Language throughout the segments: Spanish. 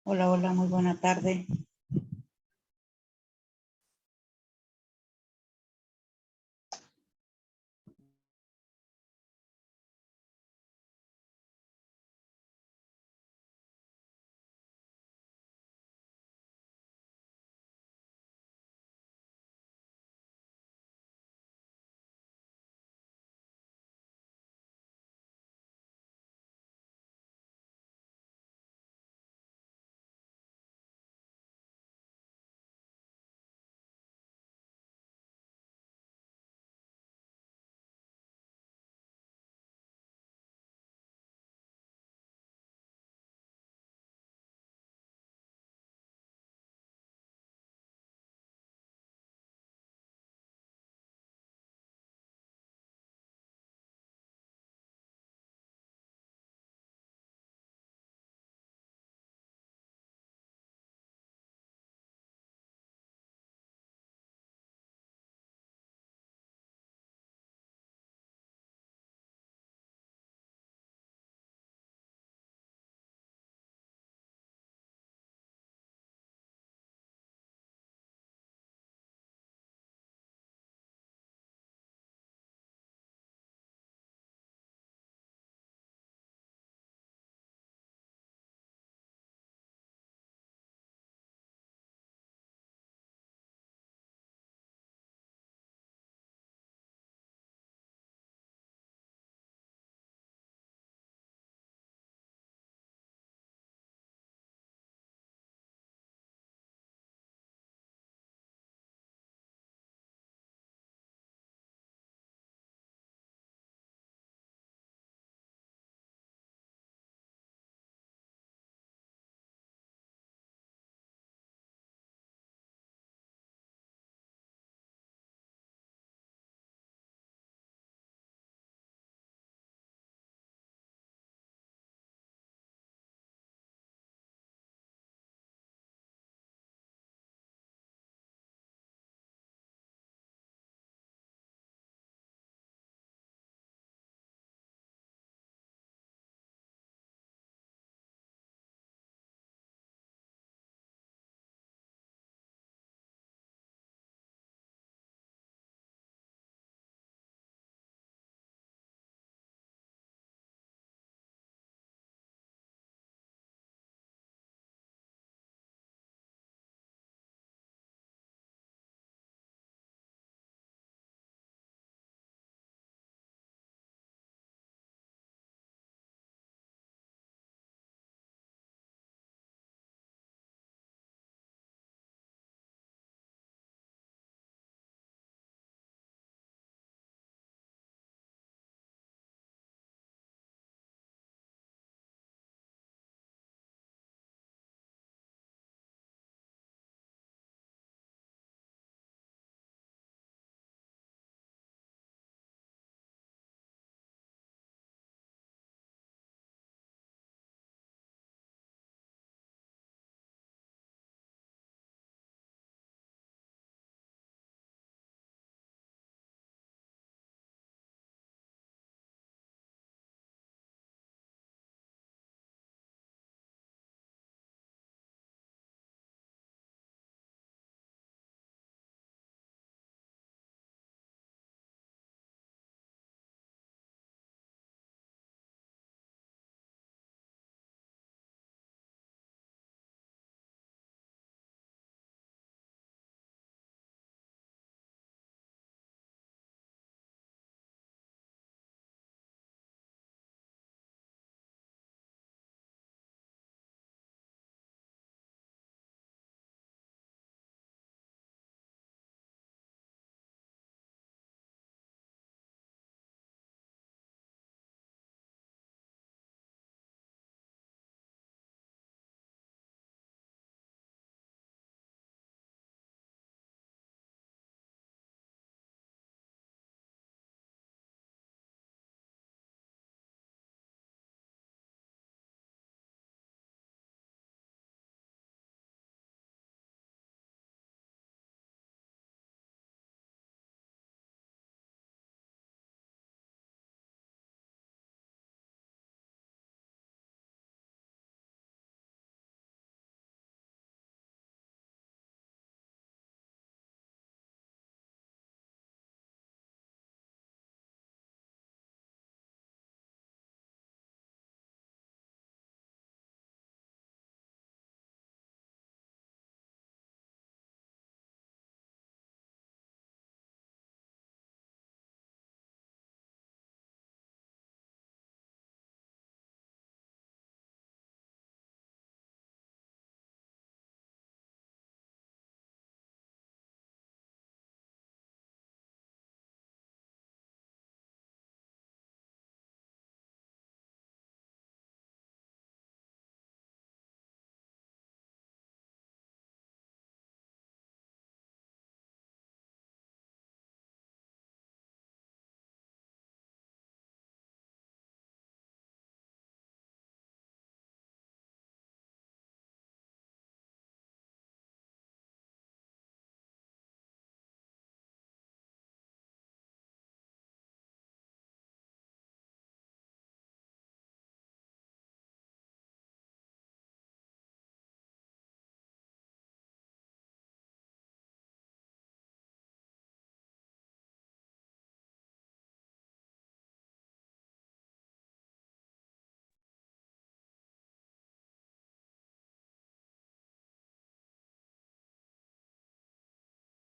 Hola, hola, muy buena tarde.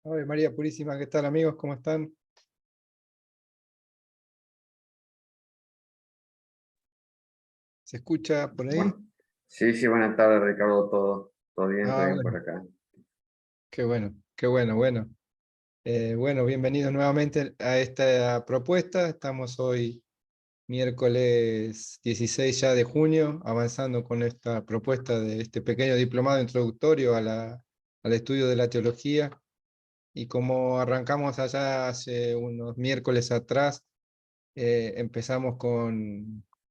Ave María Purísima, ¿qué tal amigos? ¿Cómo están? ¿Se escucha por ahí? Bueno, sí, buenas tardes, Ricardo. Todo Ah, bien por bueno, acá. qué bueno, qué bueno, bueno. Bueno, bienvenidos nuevamente a esta propuesta. Estamos hoy miércoles 16 ya de junio, avanzando con esta propuesta de este pequeño diplomado introductorio al estudio de la teología. Y como arrancamos allá hace unos miércoles atrás, empezamos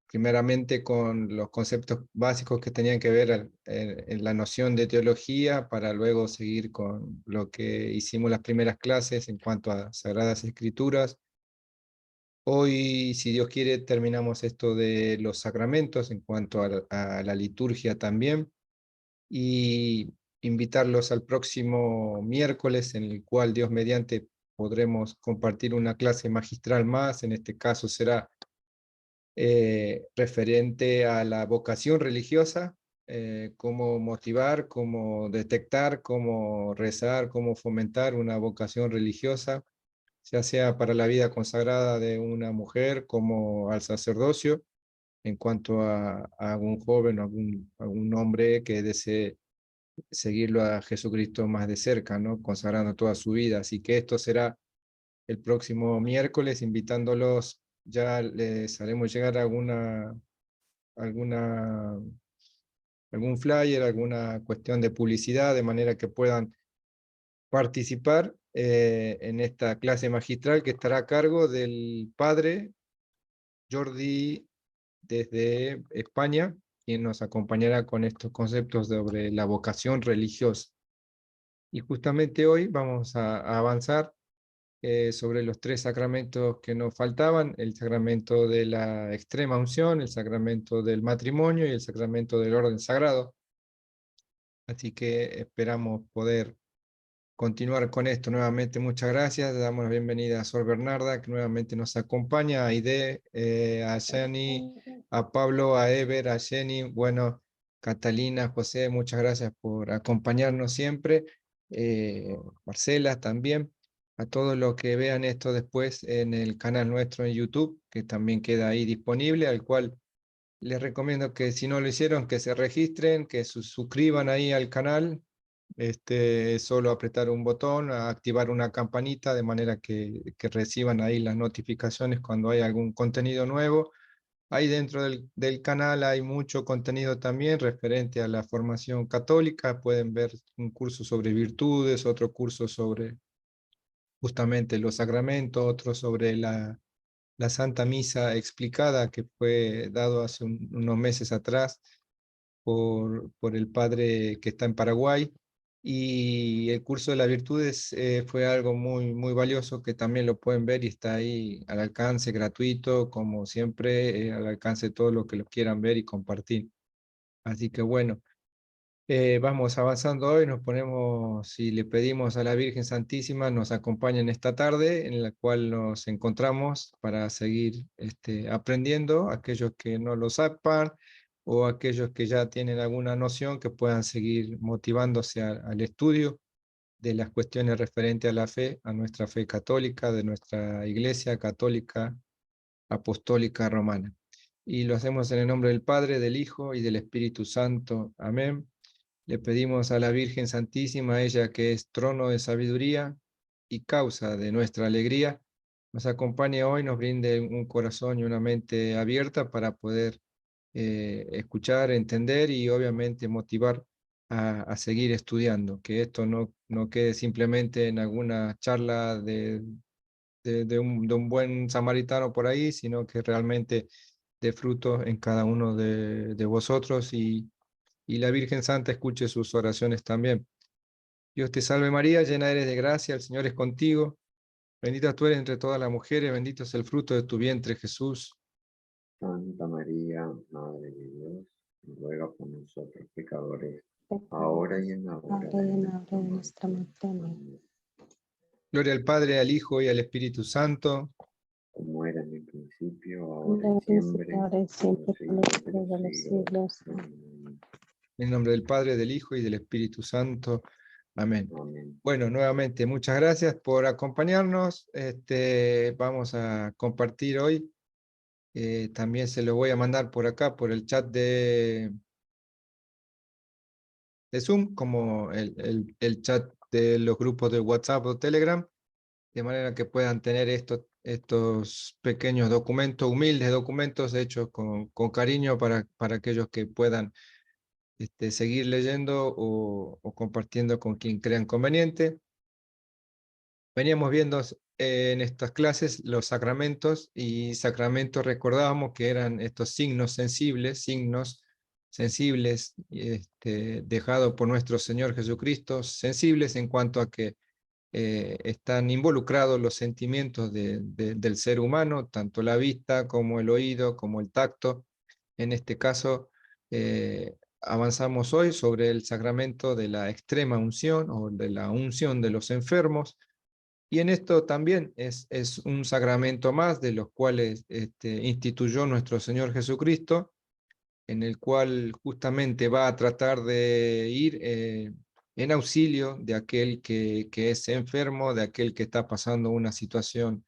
primeramente con los conceptos básicos que tenían que ver en la noción de teología, para luego seguir con lo que hicimos las primeras clases en cuanto a Sagradas Escrituras. Hoy, si Dios quiere, terminamos esto de los sacramentos en cuanto a la liturgia también, y invitarlos al próximo miércoles, en el cual Dios mediante podremos compartir una clase magistral más. En este caso será referente a la vocación religiosa, cómo motivar, cómo detectar, cómo rezar, cómo fomentar una vocación religiosa, ya sea para la vida consagrada de una mujer como al sacerdocio, en cuanto a algún joven o algún hombre que desee seguirlo a Jesucristo más de cerca, ¿no? Consagrando toda su vida. Así que esto será el próximo miércoles, invitándolos. Ya les haremos llegar alguna, algún flyer, alguna cuestión de publicidad, de manera que puedan participar en esta clase magistral, que estará a cargo del padre Jordi desde España, quien nos acompañará con estos conceptos sobre la vocación religiosa. Y justamente hoy vamos a avanzar sobre los tres sacramentos que nos faltaban: el sacramento de la extrema unción, el sacramento del matrimonio y el sacramento del orden sagrado. Así que esperamos poder continuar con esto nuevamente. Muchas gracias. Le damos la bienvenida a Sor Bernarda, que nuevamente nos acompaña, a Aide, a Jenny, a Pablo, a Ever, a Jenny, bueno, Catalina, José, muchas gracias por acompañarnos siempre. Marcela también. A todos los que vean esto después en el canal nuestro en YouTube, que también queda ahí disponible, al cual les recomiendo que, si no lo hicieron, que se registren, que suscriban ahí al canal. Solo apretar un botón, a activar una campanita, de manera que reciban ahí las notificaciones cuando hay algún contenido nuevo. Ahí dentro del canal hay mucho contenido también referente a la formación católica. Pueden ver un curso sobre virtudes, otro curso sobre justamente los sacramentos, otro sobre la Santa Misa explicada, que fue dado hace unos meses atrás por el padre que está en Paraguay. Y el curso de las virtudes fue algo muy, muy valioso, que también lo pueden ver y está ahí al alcance, gratuito, como siempre, al alcance de todos los que lo quieran ver y compartir. Así que bueno, vamos avanzando hoy. Nos ponemos y le pedimos a la Virgen Santísima nos acompañe en esta tarde, en la cual nos encontramos para seguir aprendiendo. Aquellos que no lo sepan, o aquellos que ya tienen alguna noción, que puedan seguir motivándose al estudio de las cuestiones referentes a la fe, a nuestra fe católica, de nuestra Iglesia Católica Apostólica Romana. Y lo hacemos en el nombre del Padre, del Hijo y del Espíritu Santo. Amén. Le pedimos a la Virgen Santísima, ella que es trono de sabiduría y causa de nuestra alegría, nos acompañe hoy, nos brinde un corazón y una mente abierta para poder escuchar, entender y obviamente motivar a seguir estudiando. Que esto no quede simplemente en alguna charla de un buen samaritano por ahí, sino que realmente dé fruto en cada uno de vosotros, y la Virgen Santa escuche sus oraciones también. Dios te salve María, llena eres de gracia, el Señor es contigo. Bendita tú eres entre todas las mujeres, bendito es el fruto de tu vientre, Jesús. Santa María, Madre de Dios, ruega por nosotros pecadores, ahora y Pecadores, en la hora ahora y de en la nuestra hora de muerte. nuestra muerte. Amén. Amén. Gloria al Padre, al Hijo y al Espíritu Santo. Como era en el principio, Como ahora era y en el principio, siempre, ahora y por los siempre, por los siglos de siglos los de los siglos. siglos. Amén. Amén. En el nombre del Padre, del Hijo y del Espíritu Santo. Amén. Amén. Bueno, nuevamente, muchas gracias por acompañarnos. Vamos a compartir hoy. También se lo voy a mandar por acá, por el chat de Zoom, como el chat de los grupos de WhatsApp o Telegram, de manera que puedan tener estos pequeños documentos, humildes documentos hechos con cariño para aquellos que puedan seguir leyendo o compartiendo con quien crean conveniente. Veníamos viendo en estas clases los sacramentos, y sacramentos recordábamos que eran estos signos sensibles dejados por nuestro Señor Jesucristo, sensibles en cuanto a que están involucrados los sentimientos del ser humano, tanto la vista como el oído, como el tacto. En este caso, avanzamos hoy sobre el sacramento de la extrema unción o de la unción de los enfermos, y en esto también es un sacramento más de los cuales instituyó nuestro Señor Jesucristo, en el cual justamente va a tratar de ir en auxilio de aquel que es enfermo, de aquel que está pasando una situación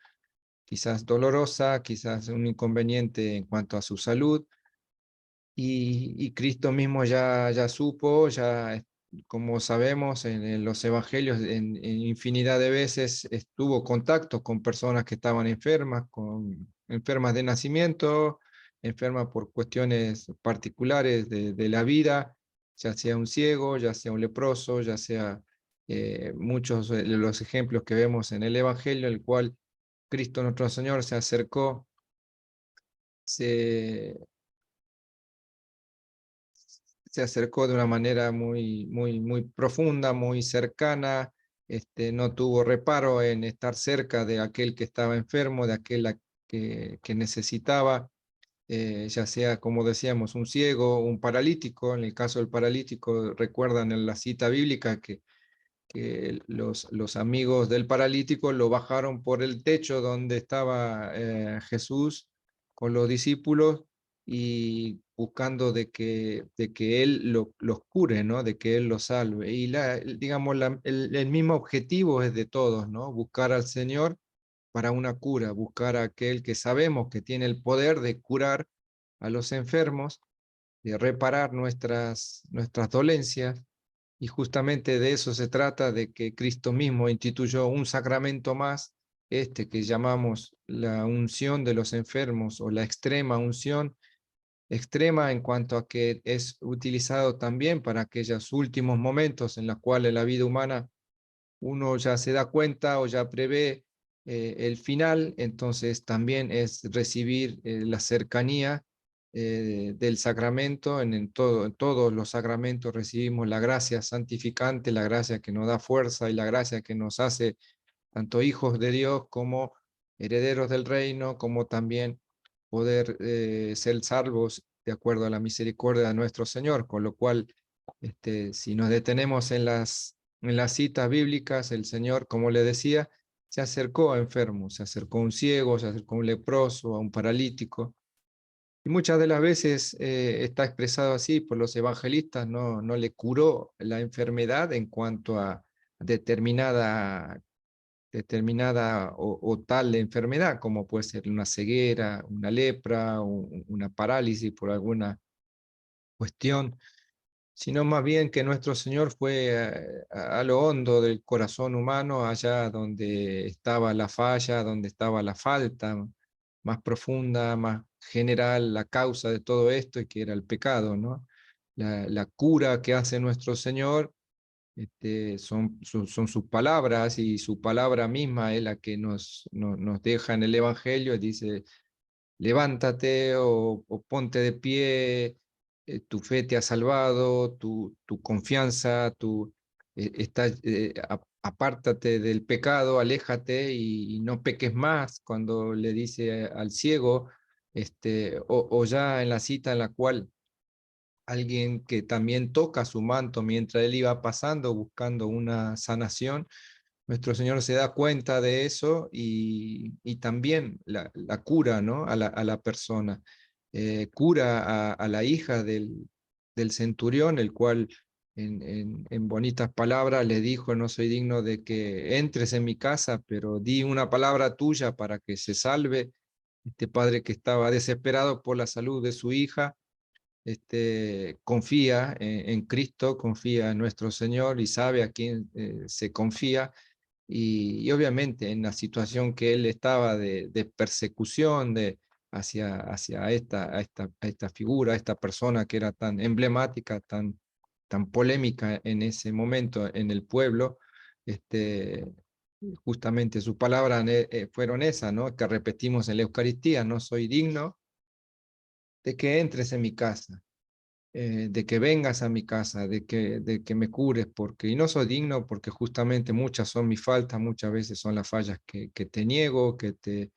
quizás dolorosa, quizás un inconveniente en cuanto a su salud, y Cristo mismo ya supo, como sabemos en los evangelios, en infinidad de veces estuvo contacto con personas que estaban enfermas de nacimiento, enfermas por cuestiones particulares de la vida, ya sea un ciego, ya sea un leproso, ya sea muchos de los ejemplos que vemos en el evangelio, el cual Cristo nuestro Señor se acercó, se acercó de una manera muy profunda, muy cercana. No tuvo reparo en estar cerca de aquel que estaba enfermo, de aquel que necesitaba, ya sea, como decíamos, un ciego, un paralítico. En el caso del paralítico, recuerdan en la cita bíblica que los amigos del paralítico lo bajaron por el techo donde estaba Jesús con los discípulos, y buscando de que Él los cure, ¿no? De que Él los salve. Y digamos, el mismo objetivo es de todos, ¿no? Buscar al Señor para una cura, buscar a aquel que sabemos que tiene el poder de curar a los enfermos, de reparar nuestras dolencias. Y justamente de eso se trata, de que Cristo mismo instituyó un sacramento más, que llamamos la unción de los enfermos, o la extrema unción, extrema en cuanto a que es utilizado también para aquellos últimos momentos en los cuales la vida humana uno ya se da cuenta o ya prevé el final. Entonces también es recibir la cercanía del sacramento. En todos los sacramentos recibimos la gracia santificante, la gracia que nos da fuerza y la gracia que nos hace tanto hijos de Dios como herederos del reino, como también poder ser salvos de acuerdo a la misericordia de nuestro Señor. Con lo cual, si nos detenemos en las citas bíblicas, el Señor, como le decía, se acercó a enfermos, se acercó a un ciego, se acercó a un leproso, a un paralítico, y muchas de las veces está expresado así por los evangelistas. No le curó la enfermedad en cuanto a determinada o tal enfermedad, como puede ser una ceguera, una lepra, una parálisis por alguna cuestión, sino más bien que nuestro Señor fue a lo hondo del corazón humano, allá donde estaba la falla, donde estaba la falta más profunda, más general, la causa de todo esto, y que era el pecado, ¿no? La cura que hace nuestro Señor son sus palabras, y su palabra misma es la que nos deja en el Evangelio. Dice: levántate o ponte de pie, tu fe te ha salvado, tu confianza, apártate del pecado, aléjate y no peques más. Cuando le dice al ciego, o ya en la cita en la cual alguien que también toca su manto mientras él iba pasando buscando una sanación, nuestro Señor se da cuenta de eso, y también la cura, ¿no? A la persona. Cura a la hija del centurión, el cual en bonitas palabras le dijo: no soy digno de que entres en mi casa, pero di una palabra tuya para que se salve. Este padre, que estaba desesperado por la salud de su hija, confía en Cristo, confía en nuestro Señor y sabe a quién se confía. Y obviamente en la situación que él estaba de persecución hacia esta figura, a esta persona que era tan emblemática, tan polémica en ese momento en el pueblo, justamente sus palabras fueron esas, ¿no? Que repetimos en la Eucaristía: no soy digno de que entres en mi casa, de que vengas a mi casa, de que me cures, y no soy digno porque justamente muchas son mis faltas, muchas veces son las fallas que te niego, que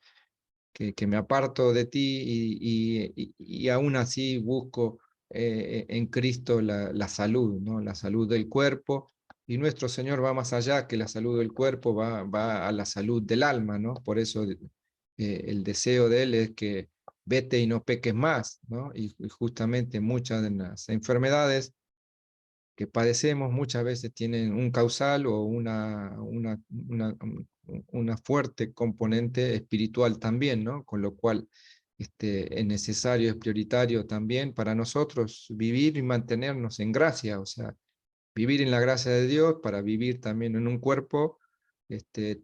me aparto de ti, y aún así busco en Cristo la salud, ¿no? La salud del cuerpo. Y nuestro Señor va más allá que la salud del cuerpo, va a la salud del alma, ¿no? Por eso el deseo de Él es que vete y no peques más, ¿no? Y justamente muchas de las enfermedades que padecemos muchas veces tienen un causal o una fuerte componente espiritual también, ¿no? Con lo cual es necesario, es prioritario también para nosotros vivir y mantenernos en gracia, o sea, vivir en la gracia de Dios para vivir también en un cuerpo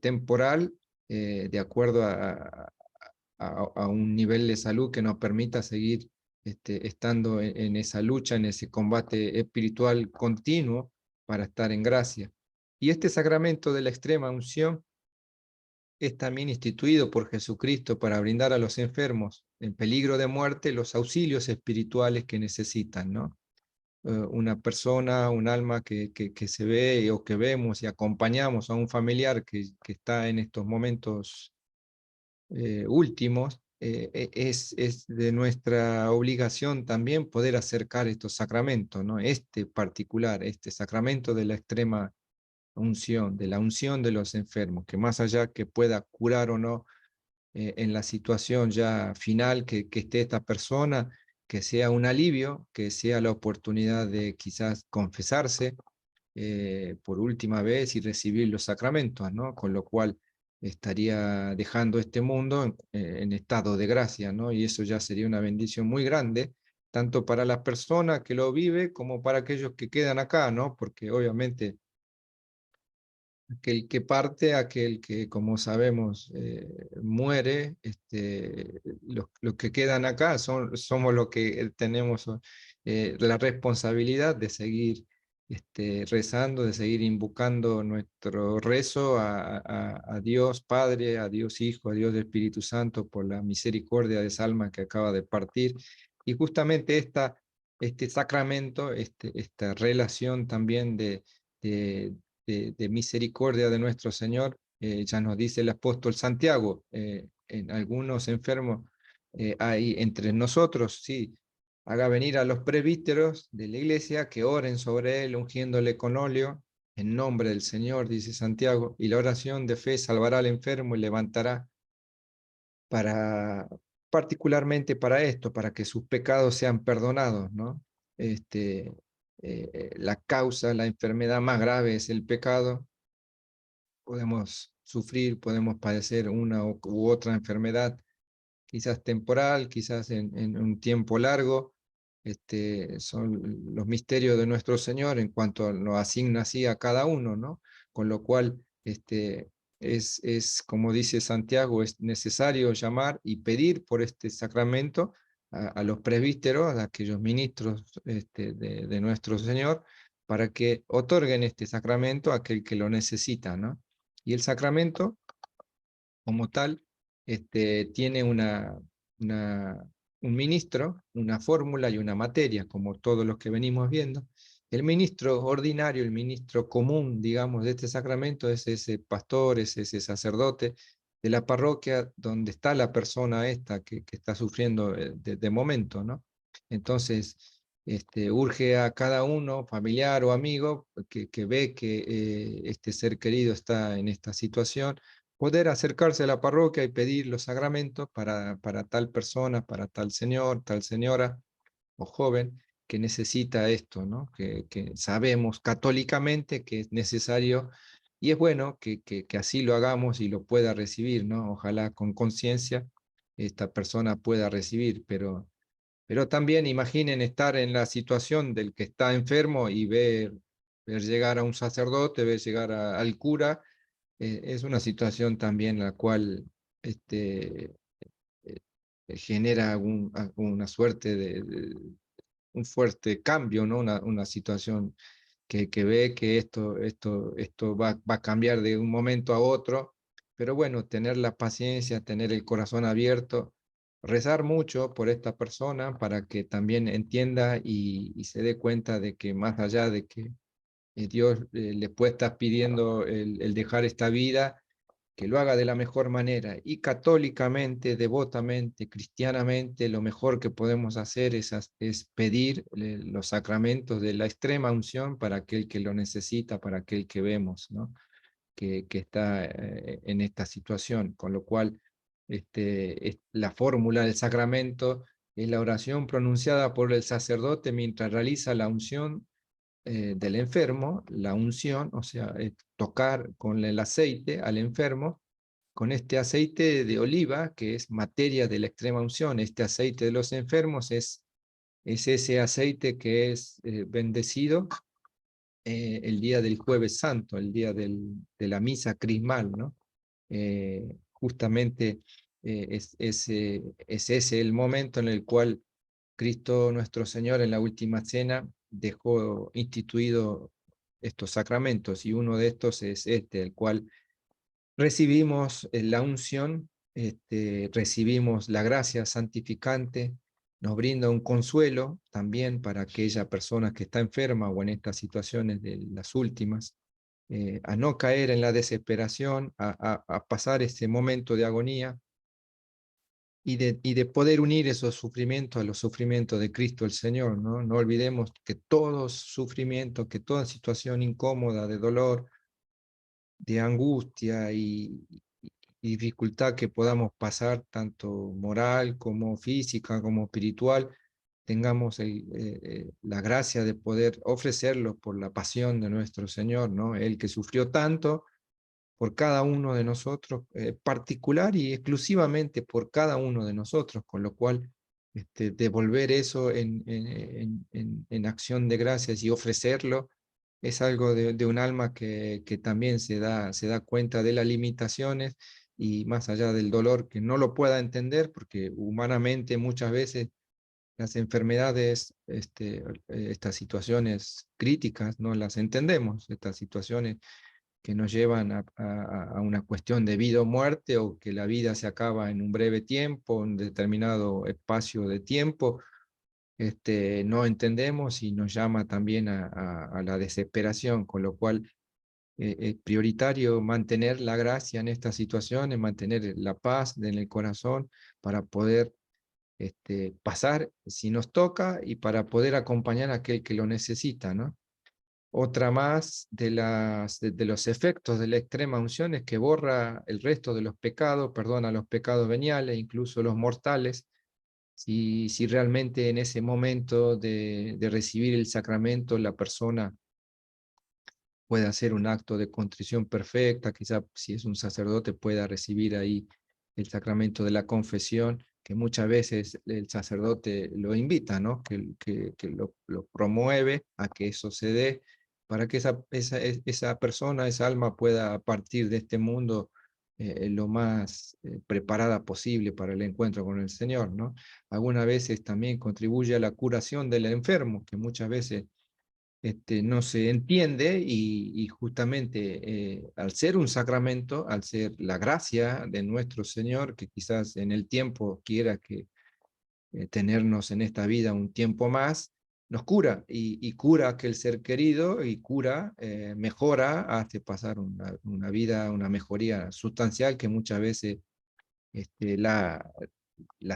temporal, de acuerdo a un nivel de salud que nos permita seguir estando en esa lucha, en ese combate espiritual continuo para estar en gracia. Y este sacramento de la extrema unción es también instituido por Jesucristo para brindar a los enfermos en peligro de muerte los auxilios espirituales que necesitan, ¿no? Una persona, un alma que se ve o que vemos y acompañamos a un familiar que está en estos momentos últimos, es de nuestra obligación también poder acercar estos sacramentos, ¿no? Este particular, este sacramento de la extrema unción, de la unción de los enfermos, que más allá que pueda curar o no en la situación ya final que esté esta persona, que sea un alivio, que sea la oportunidad de quizás confesarse por última vez y recibir los sacramentos, ¿no? Con lo cual estaría dejando este mundo en estado de gracia, ¿no? Y eso ya sería una bendición muy grande, tanto para las personas que lo vive como para aquellos que quedan acá, ¿no? Porque obviamente aquel que parte, aquel que, como sabemos, muere, los que quedan acá somos los que tenemos la responsabilidad de seguir rezando, de seguir invocando nuestro rezo a Dios Padre, a Dios Hijo, a Dios Espíritu Santo, por la misericordia de esa alma que acaba de partir. Y justamente este sacramento, esta relación también de misericordia de nuestro Señor, ya nos dice el apóstol Santiago, en algunos enfermos hay entre nosotros, sí, haga venir a los presbíteros de la iglesia que oren sobre él, ungiéndole con óleo, en nombre del Señor, dice Santiago, y la oración de fe salvará al enfermo y levantará para, particularmente para esto, para que sus pecados sean perdonados, ¿no? La causa, la enfermedad más grave es el pecado. Podemos sufrir, podemos padecer una u otra enfermedad, quizás temporal, quizás en un tiempo largo. Son los misterios de nuestro Señor en cuanto lo asigna así a cada uno, ¿no? Con lo cual, como dice Santiago, es necesario llamar y pedir por este sacramento a los presbíteros, a aquellos ministros de nuestro Señor, para que otorguen este sacramento a aquel que lo necesita, ¿no? Y el sacramento, como tal, tiene un ministro, una fórmula y una materia, como todos los que venimos viendo. El ministro ordinario, el ministro común, digamos, de este sacramento es ese pastor, es ese sacerdote de la parroquia donde está la persona esta que está sufriendo de momento, ¿no? Entonces, urge a cada uno, familiar o amigo, que ve que este ser querido está en esta situación, poder acercarse a la parroquia y pedir los sacramentos para tal persona, para tal señor, tal señora o joven, que necesita esto, ¿no? Que sabemos católicamente que es necesario, y es bueno que así lo hagamos y lo pueda recibir, ¿no? Ojalá con conciencia esta persona pueda recibir, pero también imaginen estar en la situación del que está enfermo y ver llegar a un sacerdote, ver llegar al cura. Es una situación también la cual eh, genera una suerte un fuerte cambio, ¿no? Una situación que ve que esto va a cambiar de un momento a otro, pero bueno, tener la paciencia, tener el corazón abierto, rezar mucho por esta persona para que también entienda y se dé cuenta de que más allá de que Dios le puede estar pidiendo el dejar esta vida, que lo haga de la mejor manera. Y católicamente, devotamente, cristianamente, lo mejor que podemos hacer es pedir los sacramentos de la extrema unción para aquel que lo necesita, para aquel que vemos, ¿no? Que está en esta situación. Con lo cual, la fórmula del sacramento es la oración pronunciada por el sacerdote mientras realiza la unción del enfermo, la unción, o sea, tocar con el aceite al enfermo, con este aceite de oliva, que es materia de la extrema unción. Este aceite de los enfermos es ese aceite que es bendecido el día del Jueves Santo, el día de la misa crismal, ¿no? Justamente es ese el momento en el cual Cristo nuestro Señor en la última cena dejó instituido estos sacramentos, y uno de estos es el cual recibimos la unción, recibimos la gracia santificante, nos brinda un consuelo también para aquella persona que está enferma o en estas situaciones de las últimas, a no caer en la desesperación, a pasar este momento de agonía, y de poder unir esos sufrimientos a los sufrimientos de Cristo el Señor, ¿no? No olvidemos que todo sufrimiento, que toda situación incómoda, de dolor, de angustia y dificultad que podamos pasar, tanto moral como física, como espiritual, tengamos la gracia de poder ofrecerlo por la pasión de nuestro Señor, ¿no? Él que sufrió tanto por cada uno de nosotros, particular y exclusivamente por cada uno de nosotros, con lo cual devolver eso en acción de gracias y ofrecerlo es algo de un alma que también se da cuenta de las limitaciones y más allá del dolor, que no lo pueda entender, porque humanamente muchas veces las enfermedades, estas situaciones críticas, no las entendemos, estas situaciones que nos llevan a una cuestión de vida o muerte, o que la vida se acaba en un breve tiempo, un determinado espacio de tiempo, no entendemos y nos llama también a la desesperación, con lo cual es prioritario mantener la gracia en estas situaciones, mantener la paz en el corazón para poder pasar si nos toca y para poder acompañar a aquel que lo necesita, ¿no? Otra más de los efectos de la extrema unción es que borra el resto de los pecados, perdona los pecados veniales, incluso los mortales. Si realmente en ese momento de recibir el sacramento la persona puede hacer un acto de contrición perfecta, quizá si es un sacerdote pueda recibir ahí el sacramento de la confesión, que muchas veces el sacerdote lo invita, ¿no? Que lo promueve a que eso se dé, para que esa persona, esa alma pueda partir de este mundo lo más preparada posible para el encuentro con el Señor, ¿no? Algunas veces también contribuye a la curación del enfermo, que muchas veces no se entiende, y justamente al ser un sacramento, al ser la gracia de nuestro Señor, que quizás en el tiempo quiera que tenernos en esta vida un tiempo más, nos cura y cura a aquel ser querido y cura, mejora, hace pasar una vida, una mejoría sustancial que muchas veces la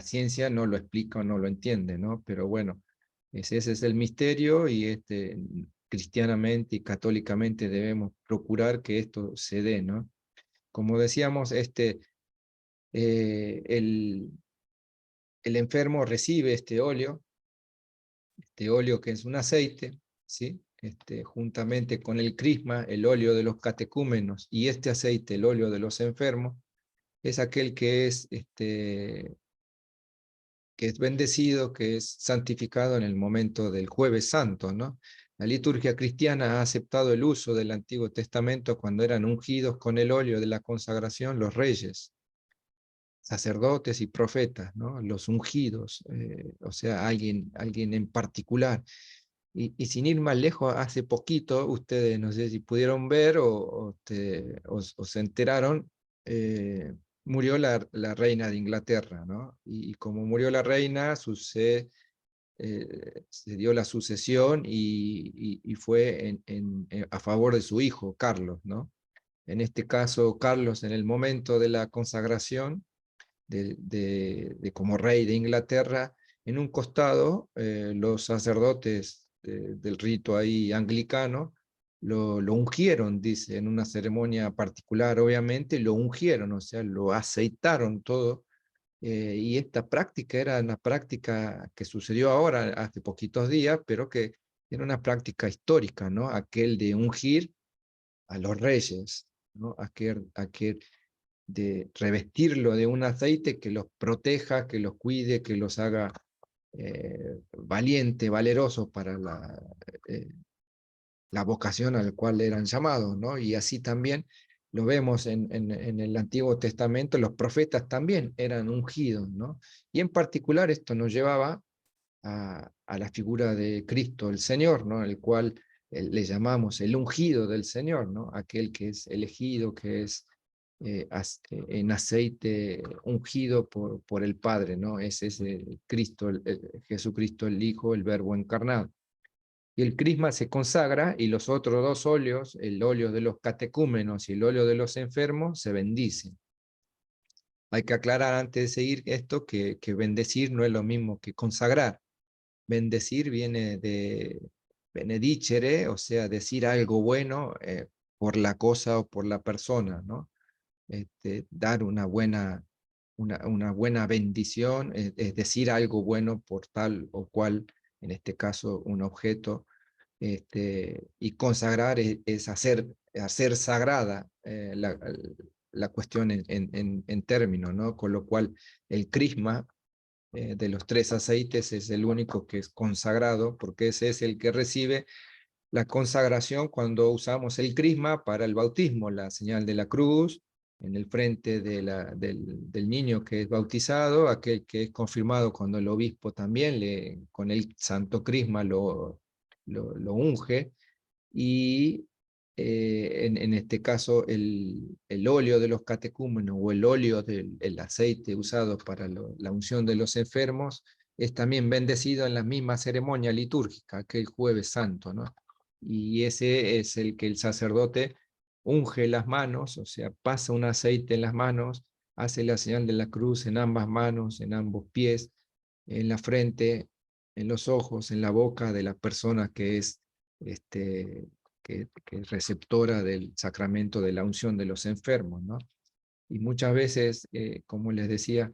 ciencia no lo explica o no lo entiende, ¿no? Pero bueno, ese es el misterio, y cristianamente y católicamente debemos procurar que esto se dé, ¿no? Como decíamos, el enfermo recibe este óleo este óleo que es un aceite, ¿sí? Juntamente con el crisma, el óleo de los catecúmenos, y este aceite, el óleo de los enfermos, es aquel que es bendecido, que es santificado en el momento del Jueves Santo, ¿no? La liturgia cristiana ha aceptado el uso del Antiguo Testamento cuando eran ungidos con el óleo de la consagración los reyes, sacerdotes y profetas, ¿no? Los ungidos, o sea, alguien en particular. Y sin ir más lejos, hace poquito, ustedes no sé si pudieron ver o se enteraron, murió la reina de Inglaterra, ¿no? Y como murió la reina, se dio la sucesión y fue a favor de su hijo, Carlos, ¿no? En este caso, Carlos, en el momento de la consagración, de como rey de Inglaterra, en un costado, los sacerdotes del rito ahí anglicano lo ungieron, dice, en una ceremonia particular, obviamente, lo ungieron, o sea, lo aceitaron todo, y esta práctica era una práctica que sucedió ahora, hace poquitos días, pero que era una práctica histórica, ¿no? Aquel de ungir a los reyes, ¿no? Aquel de revestirlo de un aceite que los proteja, que los cuide, que los haga valientes, valerosos para la vocación al cual eran llamados, ¿no? Y así también lo vemos en el Antiguo Testamento, los profetas también eran ungidos, ¿no? Y en particular esto nos llevaba a la figura de Cristo, el Señor, ¿no? El cual le llamamos el ungido del Señor, ¿no? Aquel que es elegido, que es en aceite ungido por el Padre, ¿no? Ese es Cristo, Jesucristo el Hijo, el Verbo encarnado. Y el crisma se consagra y los otros dos óleos, el óleo de los catecúmenos y el óleo de los enfermos, se bendicen. Hay que aclarar antes de seguir esto que bendecir no es lo mismo que consagrar. Bendecir viene de benedicere, o sea, decir algo bueno por la cosa o por la persona, ¿no? Dar una buena bendición, es decir algo bueno por tal o cual, en este caso un objeto, y consagrar es hacer sagrada la cuestión en términos, ¿no? Con lo cual el crisma de los tres aceites es el único que es consagrado, porque ese es el que recibe la consagración cuando usamos el crisma para el bautismo, la señal de la cruz, en el frente del niño que es bautizado, aquel que es confirmado cuando el obispo también con el santo crisma lo unge, y en este caso el óleo de los catecúmenos o el óleo el aceite usado para la unción de los enfermos es también bendecido en la misma ceremonia litúrgica, aquel Jueves Santo, ¿no? Y ese es el que el sacerdote unge las manos, o sea, pasa un aceite en las manos, hace la señal de la cruz en ambas manos, en ambos pies, en la frente, en los ojos, en la boca de la persona que es que es receptora del sacramento de la unción de los enfermos, ¿no? Y muchas veces, como les decía,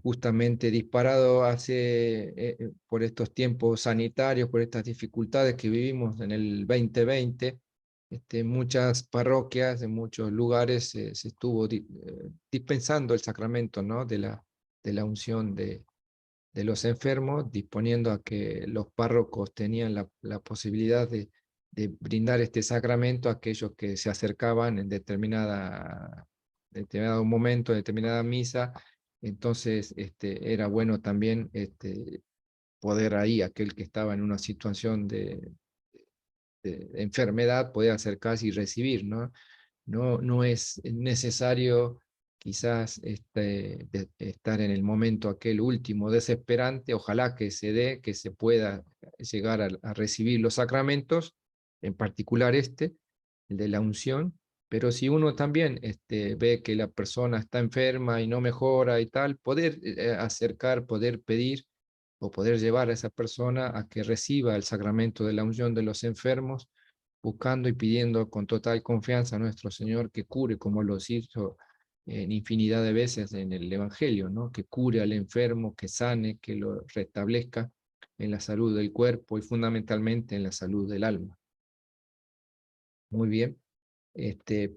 justamente disparado por estos tiempos sanitarios, por estas dificultades que vivimos en el 2020, muchas parroquias, en muchos lugares se estuvo dispensando el sacramento, ¿no? de la unción de los enfermos, disponiendo a que los párrocos tenían la posibilidad de brindar este sacramento a aquellos que se acercaban en determinado momento, en determinada misa. Entonces era bueno también poder ahí, aquel que estaba en una situación de enfermedad, poder acercarse y recibir, ¿no? No es necesario quizás estar en el momento aquel último desesperante, ojalá que se dé, que se pueda llegar a recibir los sacramentos, en particular el de la unción, pero si uno también ve que la persona está enferma y no mejora y tal, poder acercar, poder pedir o poder llevar a esa persona a que reciba el sacramento de la unción de los enfermos, buscando y pidiendo con total confianza a nuestro Señor que cure, como lo hizo en infinidad de veces en el Evangelio, ¿no? Que cure al enfermo, que sane, que lo restablezca, en la salud del cuerpo y fundamentalmente en la salud del alma. Muy bien,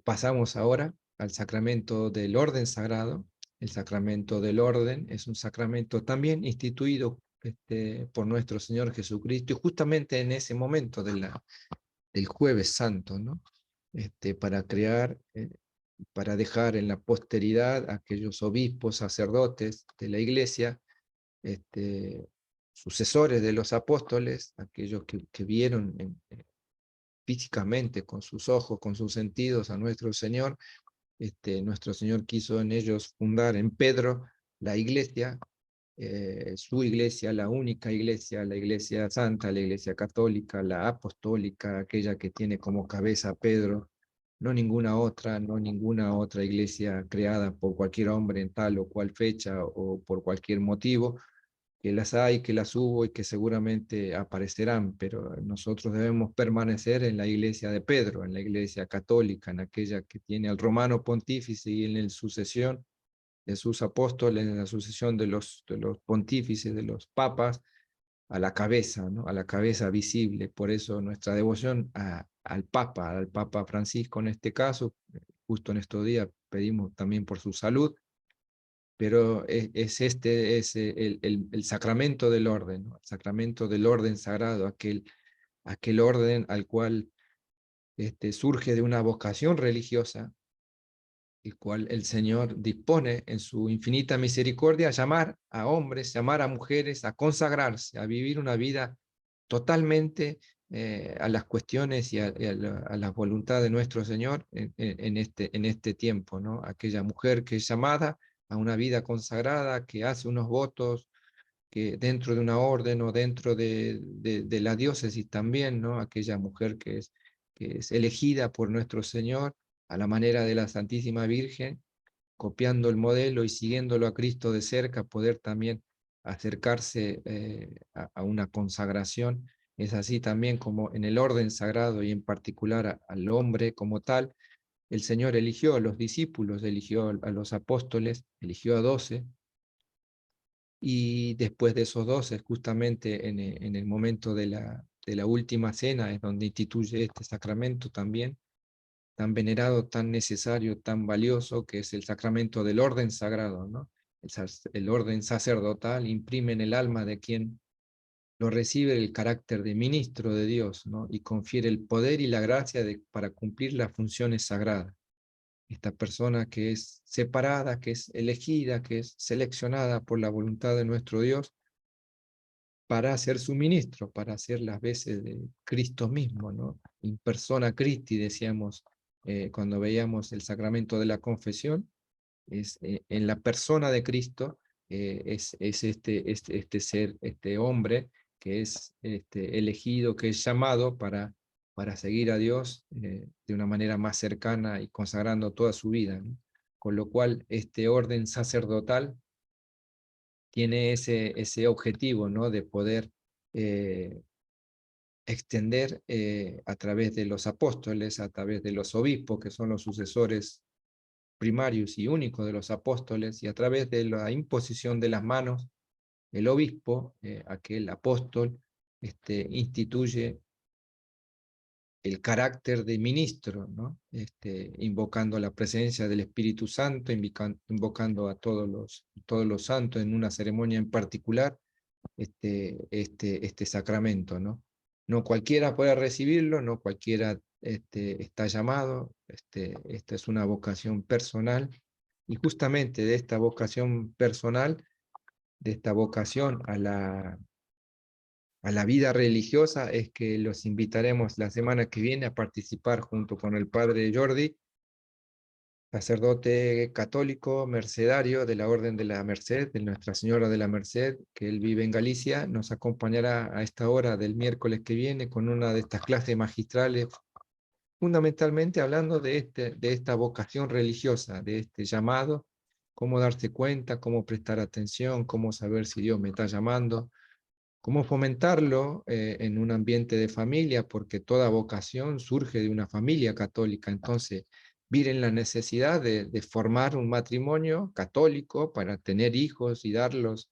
pasamos ahora al sacramento del orden sagrado. El sacramento del orden es un sacramento también instituido por nuestro Señor Jesucristo, y justamente en ese momento del Jueves Santo, ¿no? Para crear, para dejar en la posteridad a aquellos obispos, sacerdotes de la Iglesia, sucesores de los apóstoles, aquellos que vieron físicamente, con sus ojos, con sus sentidos, a nuestro Señor. Nuestro Señor quiso en ellos fundar en Pedro la Iglesia, su Iglesia, la única Iglesia, la Iglesia Santa, la Iglesia Católica, la Apostólica, aquella que tiene como cabeza a Pedro, no ninguna otra iglesia creada por cualquier hombre en tal o cual fecha o por cualquier motivo, que las hay, que las hubo y que seguramente aparecerán, pero nosotros debemos permanecer en la iglesia de Pedro, en la iglesia católica, en aquella que tiene al romano pontífice y en la sucesión de sus apóstoles, en la sucesión de los pontífices, de los papas, a la cabeza, ¿no? A la cabeza visible. Por eso nuestra devoción al Papa Francisco en este caso, justo en estos días pedimos también por su salud, pero es el sacramento del orden, ¿no? El sacramento del orden sagrado, aquel orden al cual surge de una vocación religiosa, el cual el Señor dispone en su infinita misericordia a llamar a hombres, llamar a mujeres, a consagrarse, a vivir una vida totalmente a las cuestiones y a la voluntad de nuestro Señor en este tiempo, ¿no? Aquella mujer que es llamada a una vida consagrada, que hace unos votos, que dentro de una orden o dentro de la diócesis también, ¿no? Aquella mujer que es elegida por nuestro Señor a la manera de la Santísima Virgen, copiando el modelo y siguiéndolo a Cristo de cerca, poder también acercarse a una consagración. Es así también como en el orden sagrado y en particular al hombre como tal, el Señor eligió a los discípulos, eligió a los apóstoles, eligió a 12, y después de esos 12, justamente en el momento de la última cena, es donde instituye este sacramento también, tan venerado, tan necesario, tan valioso, que es el sacramento del orden sagrado, ¿no? El orden sacerdotal imprime en el alma de quien lo recibe el carácter de ministro de Dios, ¿no? Y confiere el poder y la gracia para cumplir las funciones sagradas. Esta persona que es separada, que es elegida, que es seleccionada por la voluntad de nuestro Dios para ser su ministro, para hacer las veces de Cristo mismo, ¿no? In persona Christi, decíamos cuando veíamos el sacramento de la confesión, es en la persona de Cristo, es este ser, este hombre que es elegido, que es llamado para seguir a Dios de una manera más cercana y consagrando toda su vida, ¿no? Con lo cual este orden sacerdotal tiene ese objetivo, ¿no? De poder extender a través de los apóstoles, a través de los obispos, que son los sucesores primarios y únicos de los apóstoles, y a través de la imposición de las manos, el obispo, aquel apóstol, instituye el carácter de ministro, ¿no? Invocando la presencia del Espíritu Santo, invocando a todos los santos en una ceremonia en particular, este sacramento, ¿no? No cualquiera puede recibirlo, no cualquiera está llamado, esta es una vocación personal, y justamente de esta vocación personal, de esta vocación a la vida religiosa, es que los invitaremos la semana que viene a participar junto con el padre Jordi, sacerdote católico mercedario de la Orden de la Merced, de Nuestra Señora de la Merced, que él vive en Galicia. Nos acompañará a esta hora del miércoles que viene con una de estas clases magistrales, fundamentalmente hablando de esta vocación religiosa, de este llamado, cómo darse cuenta, cómo prestar atención, cómo saber si Dios me está llamando, cómo fomentarlo en un ambiente de familia, porque toda vocación surge de una familia católica. Entonces, miren la necesidad de formar un matrimonio católico para tener hijos y darlos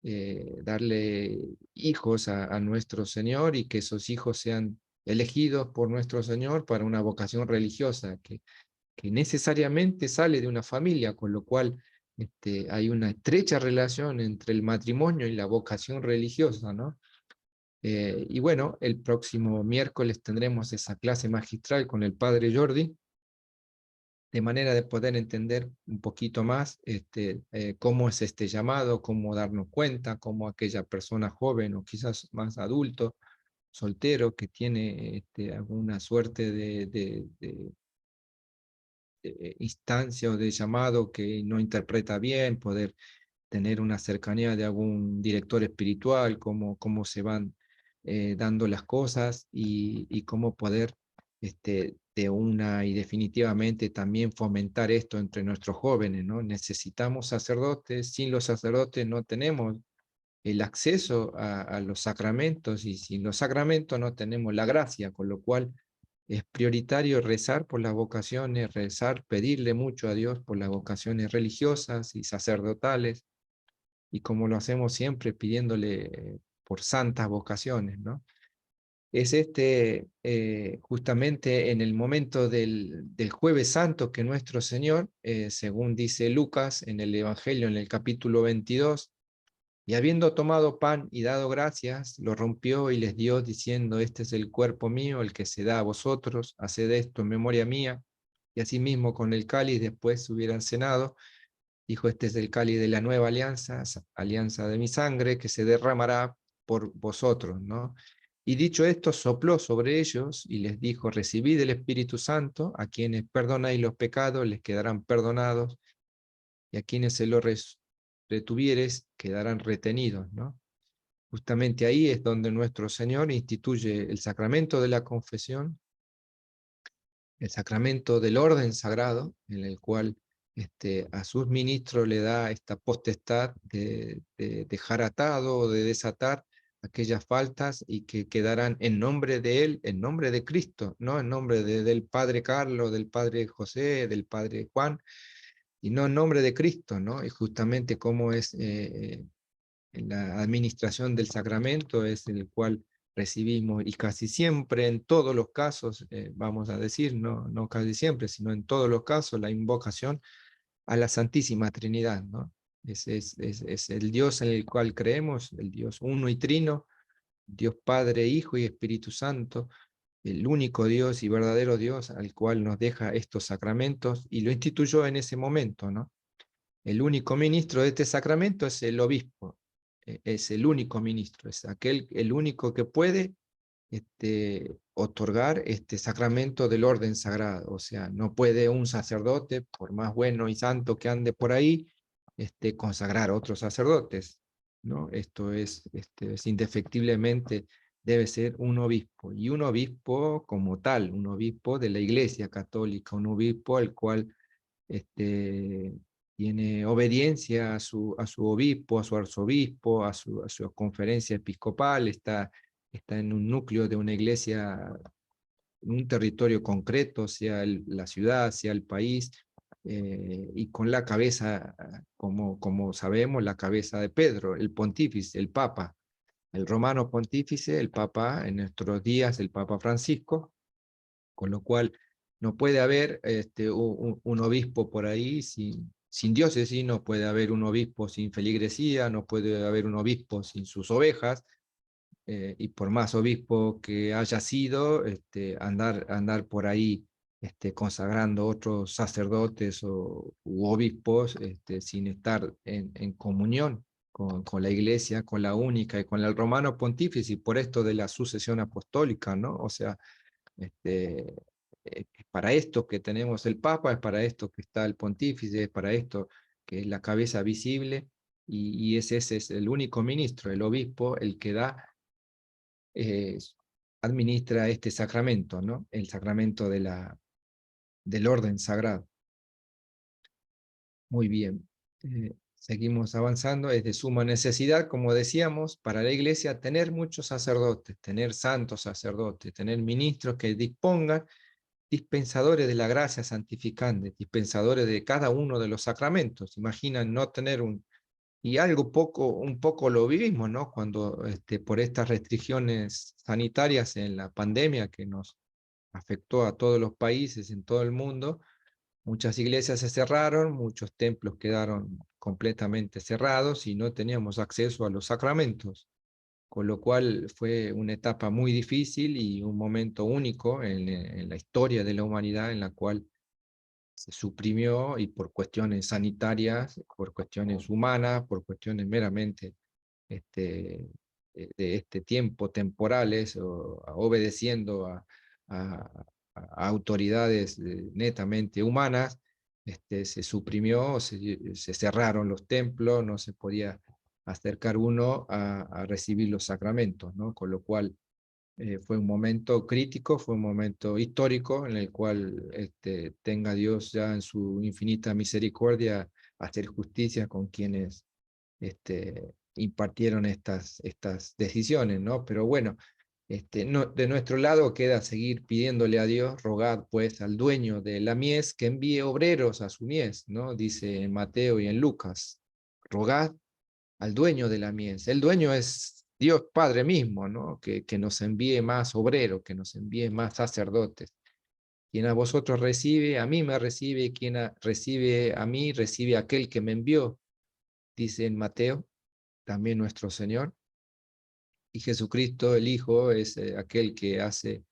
darle hijos a nuestro Señor y que esos hijos sean elegidos por nuestro Señor para una vocación religiosa que necesariamente sale de una familia, con lo cual hay una estrecha relación entre el matrimonio y la vocación religiosa, ¿no? Y bueno, el próximo miércoles tendremos esa clase magistral con el padre Jordi, de manera de poder entender un poquito más cómo es este llamado, cómo darnos cuenta, cómo aquella persona joven o quizás más adulto, soltero, que tiene alguna suerte de instancia o de llamado que no interpreta bien, poder tener una cercanía de algún director espiritual, cómo se van dando las cosas y cómo poder de una y definitivamente también fomentar esto entre nuestros jóvenes, ¿no? Necesitamos sacerdotes, sin los sacerdotes no tenemos el acceso a los sacramentos y sin los sacramentos no tenemos la gracia, con lo cual es prioritario rezar por las vocaciones, rezar, pedirle mucho a Dios por las vocaciones religiosas y sacerdotales, y como lo hacemos siempre, pidiéndole por santas vocaciones, ¿no? Es justamente en el momento del Jueves Santo que nuestro Señor, según dice Lucas en el Evangelio, en el capítulo 22, y habiendo tomado pan y dado gracias, lo rompió y les dio, diciendo: este es el cuerpo mío, el que se da a vosotros, haced esto en memoria mía. Y asimismo con el cáliz, después hubieran cenado, dijo: este es el cáliz de la nueva alianza, alianza de mi sangre, que se derramará por vosotros, ¿no? Y dicho esto, sopló sobre ellos y les dijo: recibid el Espíritu Santo, a quienes perdonáis los pecados, les quedarán perdonados, y a quienes se lo retuvieres, quedarán retenidos, ¿no? Justamente ahí es donde nuestro Señor instituye el sacramento de la confesión, el sacramento del orden sagrado, en el cual a sus ministros le da esta potestad de dejar atado o de desatar aquellas faltas y que quedarán en nombre de él, en nombre de Cristo, no en nombre del Padre Carlos, del Padre José, del Padre Juan, y no en nombre de Cristo, ¿no? Y justamente como es en la administración del sacramento es el cual recibimos, y casi siempre, en todos los casos, vamos a decir, no casi siempre, sino en todos los casos, la invocación a la Santísima Trinidad, ¿no? Es el Dios en el cual creemos, el Dios uno y trino, Dios Padre, Hijo y Espíritu Santo, el único Dios y verdadero Dios al cual nos deja estos sacramentos y lo instituyó en ese momento, ¿no? El único ministro de este sacramento es el obispo, es el único ministro, es el único que puede otorgar este sacramento del orden sagrado. O sea, no puede un sacerdote, por más bueno y santo que ande por ahí, consagrar a otros sacerdotes, ¿no? Esto es indefectiblemente, debe ser un obispo, y un obispo como tal, un obispo de la Iglesia Católica, un obispo al cual este, tiene obediencia a su obispo, a su arzobispo, a su conferencia episcopal, está en un núcleo de una iglesia, en un territorio concreto, sea la ciudad, sea el país, y con la cabeza, como sabemos, la cabeza de Pedro, el pontífice, el papa, el romano pontífice, el papa en nuestros días, el Papa Francisco, con lo cual no puede haber un obispo por ahí sin diócesis, no puede haber un obispo sin feligresía, no puede haber un obispo sin sus ovejas, y por más obispo que haya sido, andar por ahí consagrando otros sacerdotes u obispos sin estar en comunión con la iglesia, con la única y con el romano pontífice, y por esto de la sucesión apostólica, ¿no? O sea, es para esto que tenemos el Papa, es para esto que está el pontífice, es para esto que es la cabeza visible, y ese es el único ministro, el obispo, el que eh, administra este sacramento, ¿no? El sacramento del orden sagrado. Muy bien. Seguimos avanzando. Es de suma necesidad, como decíamos, para la iglesia tener muchos sacerdotes, tener santos sacerdotes, tener ministros que dispongan, dispensadores de la gracia santificante, dispensadores de cada uno de los sacramentos. Imaginan no tener Y un poco lo vivimos, ¿no? Cuando por estas restricciones sanitarias en la pandemia que nos afectó a todos los países en todo el mundo, muchas iglesias se cerraron, muchos templos quedaron completamente cerrados y no teníamos acceso a los sacramentos, con lo cual fue una etapa muy difícil y un momento único en la historia de la humanidad en la cual se suprimió y por cuestiones sanitarias, por cuestiones humanas, por cuestiones meramente de este tiempo temporales, obedeciendo a autoridades netamente humanas, se suprimió, se cerraron los templos, no se podía acercar uno a recibir los sacramentos, ¿no? Con lo cual fue un momento crítico, fue un momento histórico en el cual tenga Dios ya en su infinita misericordia hacer justicia con quienes impartieron estas decisiones, ¿no? Pero bueno, no, de nuestro lado queda seguir pidiéndole a Dios, rogad pues al dueño de la mies que envíe obreros a su mies, ¿no? Dice en Mateo y en Lucas, rogad al dueño de la mies. El dueño es Dios Padre mismo, ¿no? Que nos envíe más obreros, que nos envíe más sacerdotes. Quien a vosotros recibe, a mí me recibe, quien recibe a mí, recibe a aquel que me envió, dice en Mateo, también nuestro Señor. Y Jesucristo, el Hijo, es aquel que hace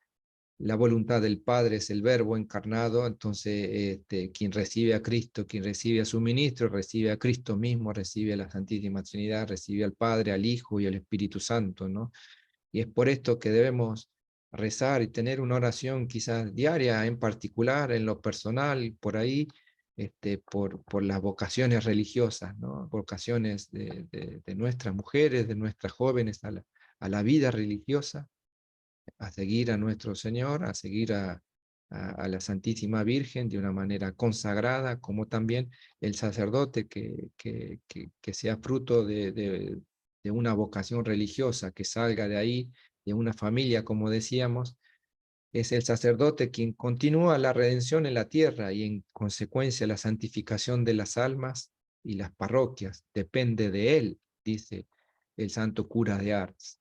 la voluntad del Padre, es el Verbo encarnado. Entonces, quien recibe a Cristo, quien recibe a su ministro, recibe a Cristo mismo, recibe a la Santísima Trinidad, recibe al Padre, al Hijo y al Espíritu Santo, ¿no? Y es por esto que debemos rezar y tener una oración quizás diaria, en particular, en lo personal, por ahí, por las vocaciones religiosas, ¿no? Vocaciones de nuestras mujeres, de nuestras jóvenes a la vida religiosa, a seguir a nuestro Señor, a seguir a la Santísima Virgen de una manera consagrada, como también el sacerdote que sea fruto de una vocación religiosa, que salga de ahí, de una familia, como decíamos, es el sacerdote quien continúa la redención en la tierra y en consecuencia la santificación de las almas y las parroquias. Depende de él, dice el santo cura de Ars.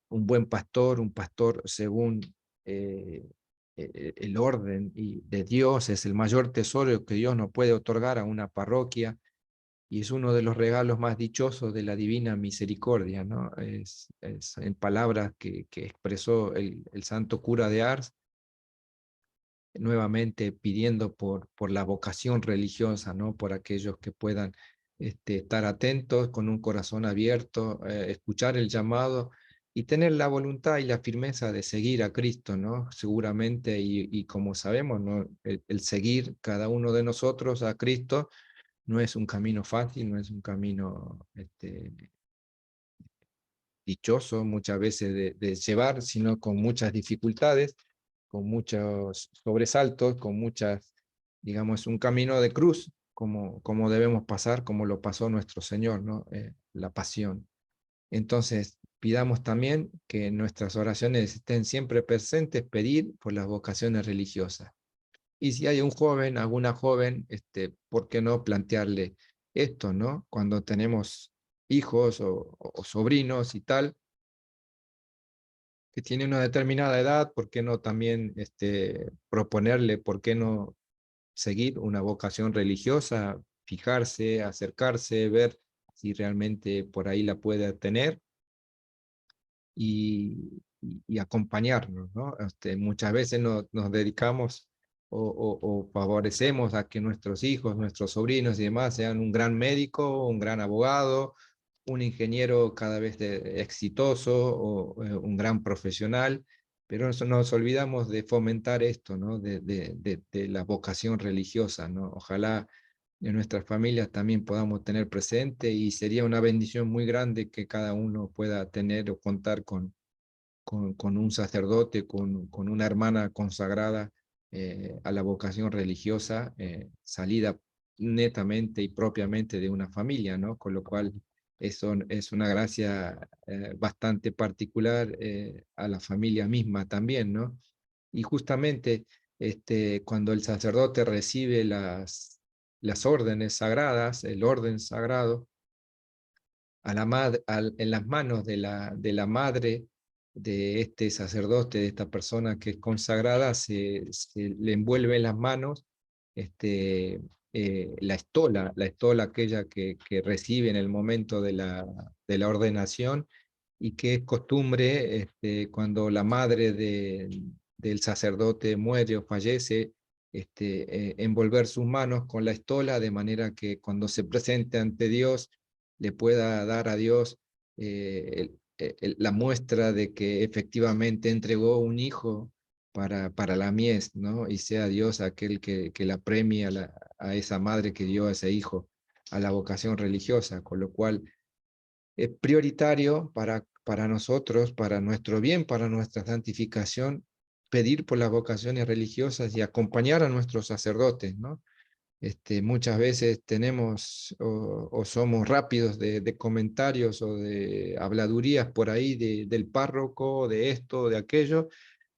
Un buen pastor, un pastor según el orden de Dios, es el mayor tesoro que Dios nos puede otorgar a una parroquia y es uno de los regalos más dichosos de la divina misericordia, ¿no? Es en palabras que expresó el santo cura de Ars, nuevamente pidiendo por la vocación religiosa, ¿no? Por aquellos que puedan estar atentos, con un corazón abierto, escuchar el llamado y tener la voluntad y la firmeza de seguir a Cristo, ¿no? Seguramente, y como sabemos, ¿no? El seguir cada uno de nosotros a Cristo no es un camino fácil, no es un camino dichoso muchas veces de llevar, sino con muchas dificultades, con muchos sobresaltos, con muchas, digamos, un camino de cruz, como debemos pasar, como lo pasó nuestro Señor, ¿no? La pasión. Entonces, pidamos también que en nuestras oraciones estén siempre presentes, pedir por las vocaciones religiosas. Y si hay un joven, alguna joven, ¿por qué no plantearle esto, ¿no? Cuando tenemos hijos o sobrinos y tal, que tiene una determinada edad, ¿por qué no también proponerle, por qué no seguir una vocación religiosa, fijarse, acercarse, ver si realmente por ahí la puede tener y acompañarnos, ¿no? Muchas veces nos dedicamos o favorecemos a que nuestros hijos, nuestros sobrinos y demás sean un gran médico, un gran abogado, un ingeniero cada vez exitoso o un gran profesional, pero nos olvidamos de fomentar esto, ¿no? De la vocación religiosa, ¿no? Ojalá en nuestras familias también podamos tener presente y sería una bendición muy grande que cada uno pueda tener o contar con un sacerdote, con una hermana consagrada a la vocación religiosa, salida netamente y propiamente de una familia, ¿no? Con lo cual eso es una gracia bastante particular a la familia misma también, ¿no? Y justamente cuando el sacerdote recibe las órdenes sagradas, el orden sagrado, en las manos de la madre de este sacerdote, de esta persona que es consagrada, se le envuelve en las manos la estola aquella que recibe en el momento de la ordenación, y que es costumbre cuando la madre del sacerdote muere o fallece, envolver sus manos con la estola, de manera que cuando se presente ante Dios le pueda dar a Dios la muestra de que efectivamente entregó un hijo para la mies, ¿no? Y sea Dios aquel que la premie a esa madre que dio a ese hijo a la vocación religiosa, con lo cual es prioritario para nosotros, para nuestro bien, para nuestra santificación, pedir por las vocaciones religiosas y acompañar a nuestros sacerdotes, ¿no? Muchas veces tenemos o somos rápidos de comentarios o de habladurías por ahí del párroco, de esto, de aquello,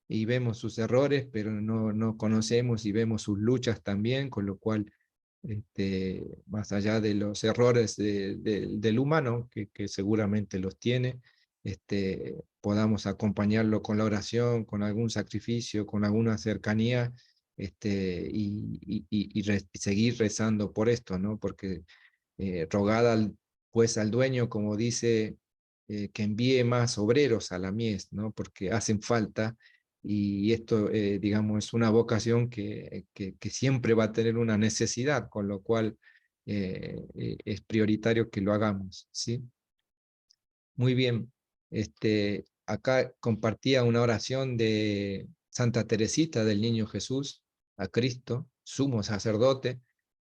y vemos sus errores, pero no conocemos y vemos sus luchas también, con lo cual, más allá de los errores del humano, que seguramente los tiene, podamos acompañarlo con la oración, con algún sacrificio, con alguna cercanía, y seguir rezando por esto, ¿no? Porque rogad pues al dueño, como dice, que envíe más obreros a la mies, ¿no? Porque hacen falta, y esto, digamos, es una vocación que siempre va a tener una necesidad, con lo cual es prioritario que lo hagamos, ¿sí? Muy bien. Acá compartía una oración de Santa Teresita del Niño Jesús a Cristo, sumo sacerdote,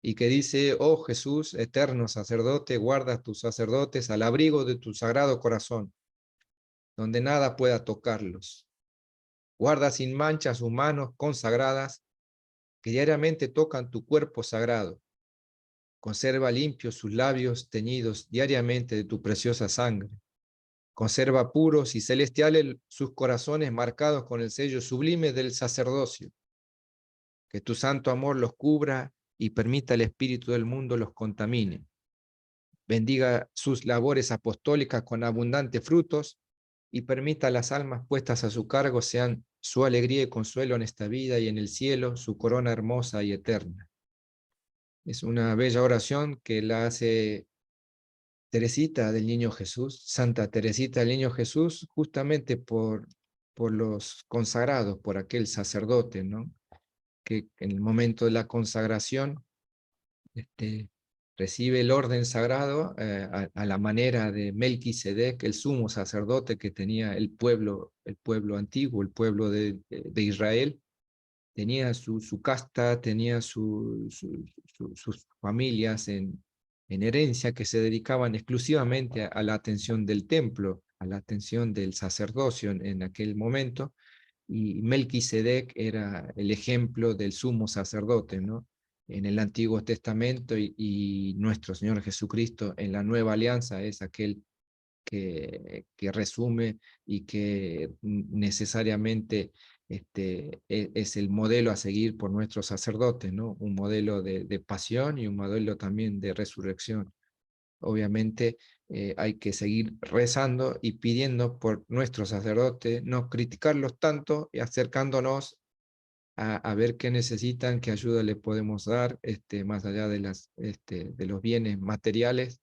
y que dice: oh Jesús, eterno sacerdote, guarda a tus sacerdotes al abrigo de tu sagrado corazón, donde nada pueda tocarlos. Guarda sin mancha sus manos consagradas, que diariamente tocan tu cuerpo sagrado. Conserva limpios sus labios teñidos diariamente de tu preciosa sangre. Conserva puros y celestiales sus corazones marcados con el sello sublime del sacerdocio. Que tu santo amor los cubra y permita el espíritu del mundo los contamine. Bendiga sus labores apostólicas con abundantes frutos y permita las almas puestas a su cargo sean su alegría y consuelo en esta vida y en el cielo, su corona hermosa y eterna. Es una bella oración que la hace Teresita del Niño Jesús, Santa Teresita del Niño Jesús, justamente por los consagrados, por aquel sacerdote, ¿no? Que en el momento de la consagración recibe el orden sagrado a la manera de Melquisedec, el sumo sacerdote que tenía el pueblo antiguo, el pueblo de Israel. Tenía su casta, tenía sus familias en herencia, que se dedicaban exclusivamente a la atención del templo, a la atención del sacerdocio en aquel momento, y Melquisedec era el ejemplo del sumo sacerdote, ¿no? En el Antiguo Testamento, y nuestro Señor Jesucristo en la Nueva Alianza es aquel que resume y que necesariamente es el modelo a seguir por nuestros sacerdotes, ¿no? Un modelo de pasión y un modelo también de resurrección. Obviamente hay que seguir rezando y pidiendo por nuestros sacerdotes, no criticarlos tanto y acercándonos a ver qué necesitan, qué ayuda le podemos dar, más allá de los bienes materiales,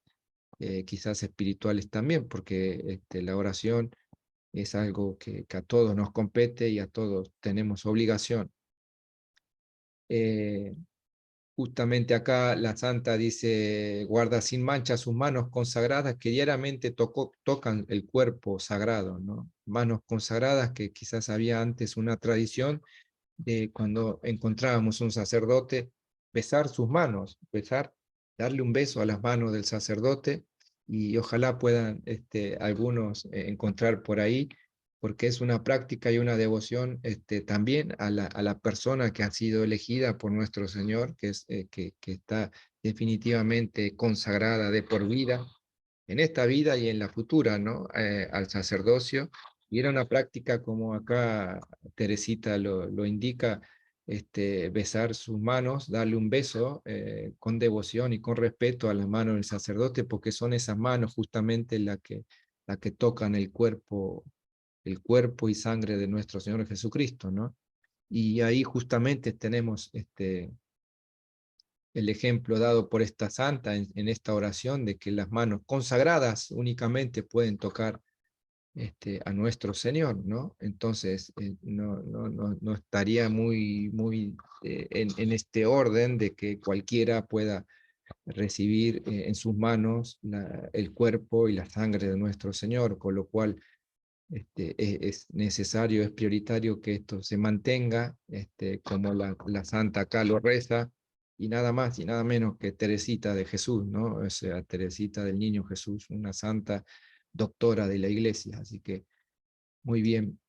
quizás espirituales también, porque la oración es algo que a todos nos compete y a todos tenemos obligación. Justamente acá la santa dice: guarda sin mancha sus manos consagradas, que diariamente tocan el cuerpo sagrado, ¿no? Manos consagradas, que quizás había antes una tradición de cuando encontrábamos un sacerdote, besar sus manos, darle un beso a las manos del sacerdote, y ojalá puedan algunos encontrar por ahí, porque es una práctica y una devoción también a la persona que ha sido elegida por nuestro Señor, que está definitivamente consagrada de por vida, en esta vida y en la futura, ¿no? Al sacerdocio. Y era una práctica, como acá Teresita lo indica, besar sus manos, darle un beso con devoción y con respeto a la mano del sacerdote, porque son esas manos justamente la que tocan el cuerpo y sangre de nuestro Señor Jesucristo, ¿no? Y ahí justamente tenemos el ejemplo dado por esta santa en esta oración de que las manos consagradas únicamente pueden tocar a nuestro Señor, ¿no? Entonces, no estaría muy en este orden de que cualquiera pueda recibir en sus manos el cuerpo y la sangre de nuestro Señor, con lo cual es necesario, es prioritario que esto se mantenga, como la santa acá lo reza, y nada más y nada menos que Teresita de Jesús, ¿no? O sea, Teresita del Niño Jesús, una santa doctora de la Iglesia. Así que, muy bien.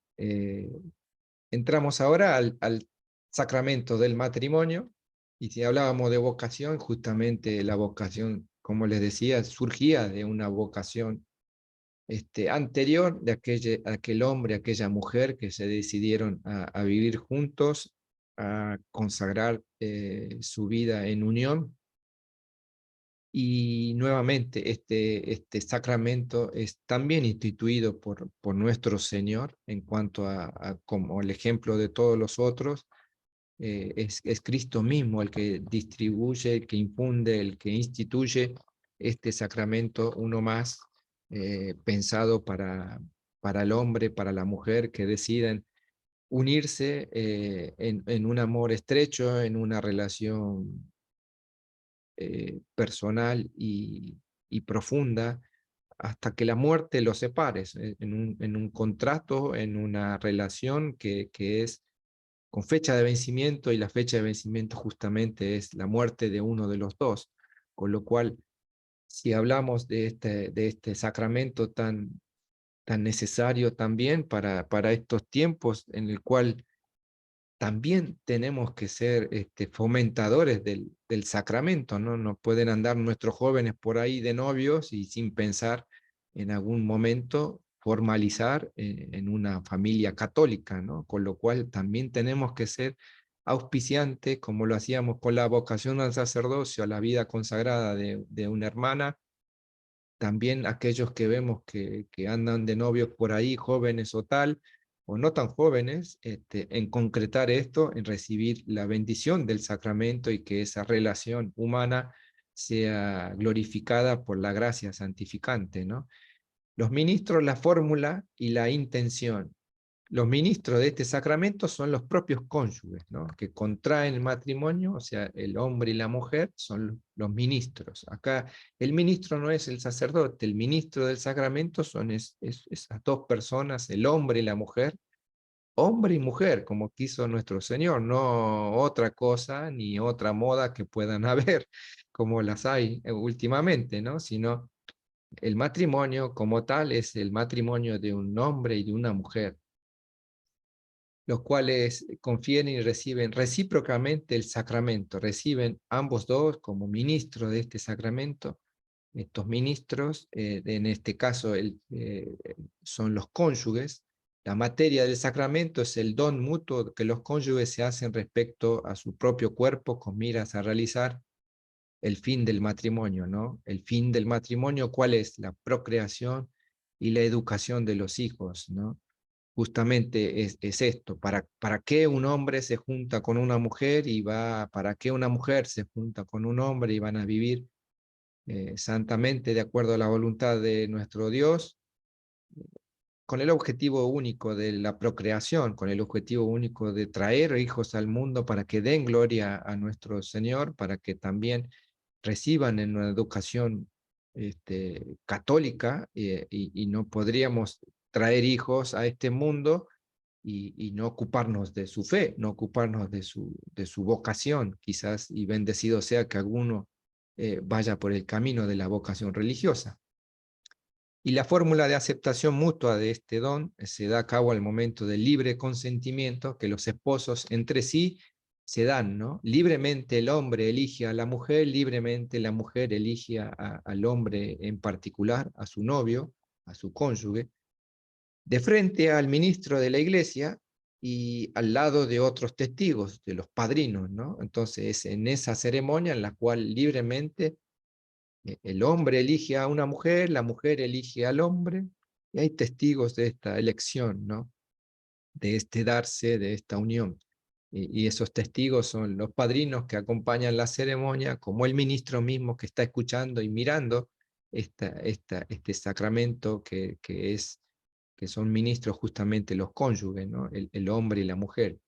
Entramos ahora al sacramento del matrimonio, y si hablábamos de vocación, justamente la vocación, como les decía, surgía de una vocación anterior de aquel hombre, aquella mujer que se decidieron a vivir juntos, a consagrar su vida en unión. Y nuevamente este sacramento es también instituido por nuestro Señor en cuanto como el ejemplo de todos los otros. Es Cristo mismo el que distribuye, el que infunde, el que instituye este sacramento, uno más, pensado para el hombre, para la mujer, que deciden unirse en un amor estrecho, en una relación personal y profunda, hasta que la muerte los separe, en un contrato, en una relación que es con fecha de vencimiento, y la fecha de vencimiento justamente es la muerte de uno de los dos. Con lo cual, si hablamos de este sacramento tan necesario también para estos tiempos, en el cual también tenemos que ser fomentadores del sacramento, ¿no? No pueden andar nuestros jóvenes por ahí de novios y sin pensar en algún momento formalizar en una familia católica, ¿no? Con lo cual también tenemos que ser auspiciantes, como lo hacíamos con la vocación al sacerdocio, a la vida consagrada de una hermana. También aquellos que vemos que andan de novios por ahí, jóvenes o tal, o no tan jóvenes, en concretar esto, en recibir la bendición del sacramento, y que esa relación humana sea glorificada por la gracia santificante, ¿no? Los ministros, la fórmula y la intención. Los ministros de este sacramento son los propios cónyuges, ¿no? Que contraen el matrimonio, o sea, el hombre y la mujer son los ministros. Acá el ministro no es el sacerdote, el ministro del sacramento son esas dos personas, el hombre y la mujer, hombre y mujer, como quiso nuestro Señor, no otra cosa ni otra moda que puedan haber, como las hay últimamente, ¿no? Sino el matrimonio como tal es el matrimonio de un hombre y de una mujer, los cuales confieren y reciben recíprocamente el sacramento. Reciben ambos dos como ministros de este sacramento. Estos ministros, en este caso son los cónyuges. La materia del sacramento es el don mutuo que los cónyuges se hacen respecto a su propio cuerpo, con miras a realizar el fin del matrimonio, ¿no? El fin del matrimonio, ¿cuál es? La procreación y la educación de los hijos, ¿no? Justamente es esto, ¿para qué un hombre se junta con una mujer para qué una mujer se junta con un hombre y van a vivir santamente de acuerdo a la voluntad de nuestro Dios, con el objetivo único de la procreación, con el objetivo único de traer hijos al mundo para que den gloria a nuestro Señor, para que también reciban en una educación católica, y no podríamos traer hijos a este mundo y no ocuparnos de su fe, no ocuparnos de su vocación, quizás, y bendecido sea que alguno vaya por el camino de la vocación religiosa. Y la fórmula de aceptación mutua de este don se da a cabo al momento del libre consentimiento que los esposos entre sí se dan, ¿no? Libremente el hombre elige a la mujer, libremente la mujer elige al hombre en particular, a su novio, a su cónyuge. De frente al ministro de la iglesia, y al lado de otros testigos, de los padrinos, ¿no? Entonces es en esa ceremonia en la cual libremente el hombre elige a una mujer, la mujer elige al hombre, y hay testigos de esta elección, ¿no? De este darse, de esta unión. Y esos testigos son los padrinos que acompañan la ceremonia, como el ministro mismo que está escuchando y mirando este sacramento que son ministros justamente los cónyuges, ¿no? El hombre y la mujer.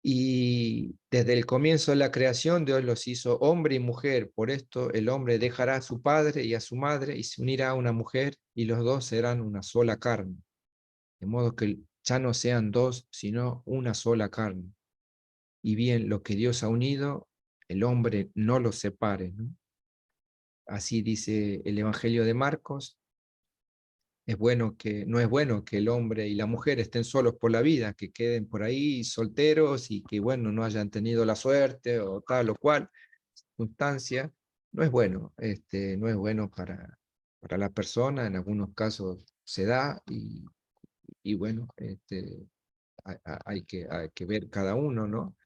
Y desde el comienzo de la creación, Dios los hizo hombre y mujer. Por esto el hombre dejará a su padre y a su madre y se unirá a una mujer, y los dos serán una sola carne. De modo que ya no sean dos, sino una sola carne. Y bien, lo que Dios ha unido, el hombre no lo separe, ¿no? Así dice el Evangelio de Marcos. No es bueno que el hombre y la mujer estén solos por la vida, que queden por ahí solteros y que, bueno, no hayan tenido la suerte o tal o cual circunstancia. No es bueno, no es bueno para la persona. En algunos casos se da y bueno, hay que ver cada uno, ¿no?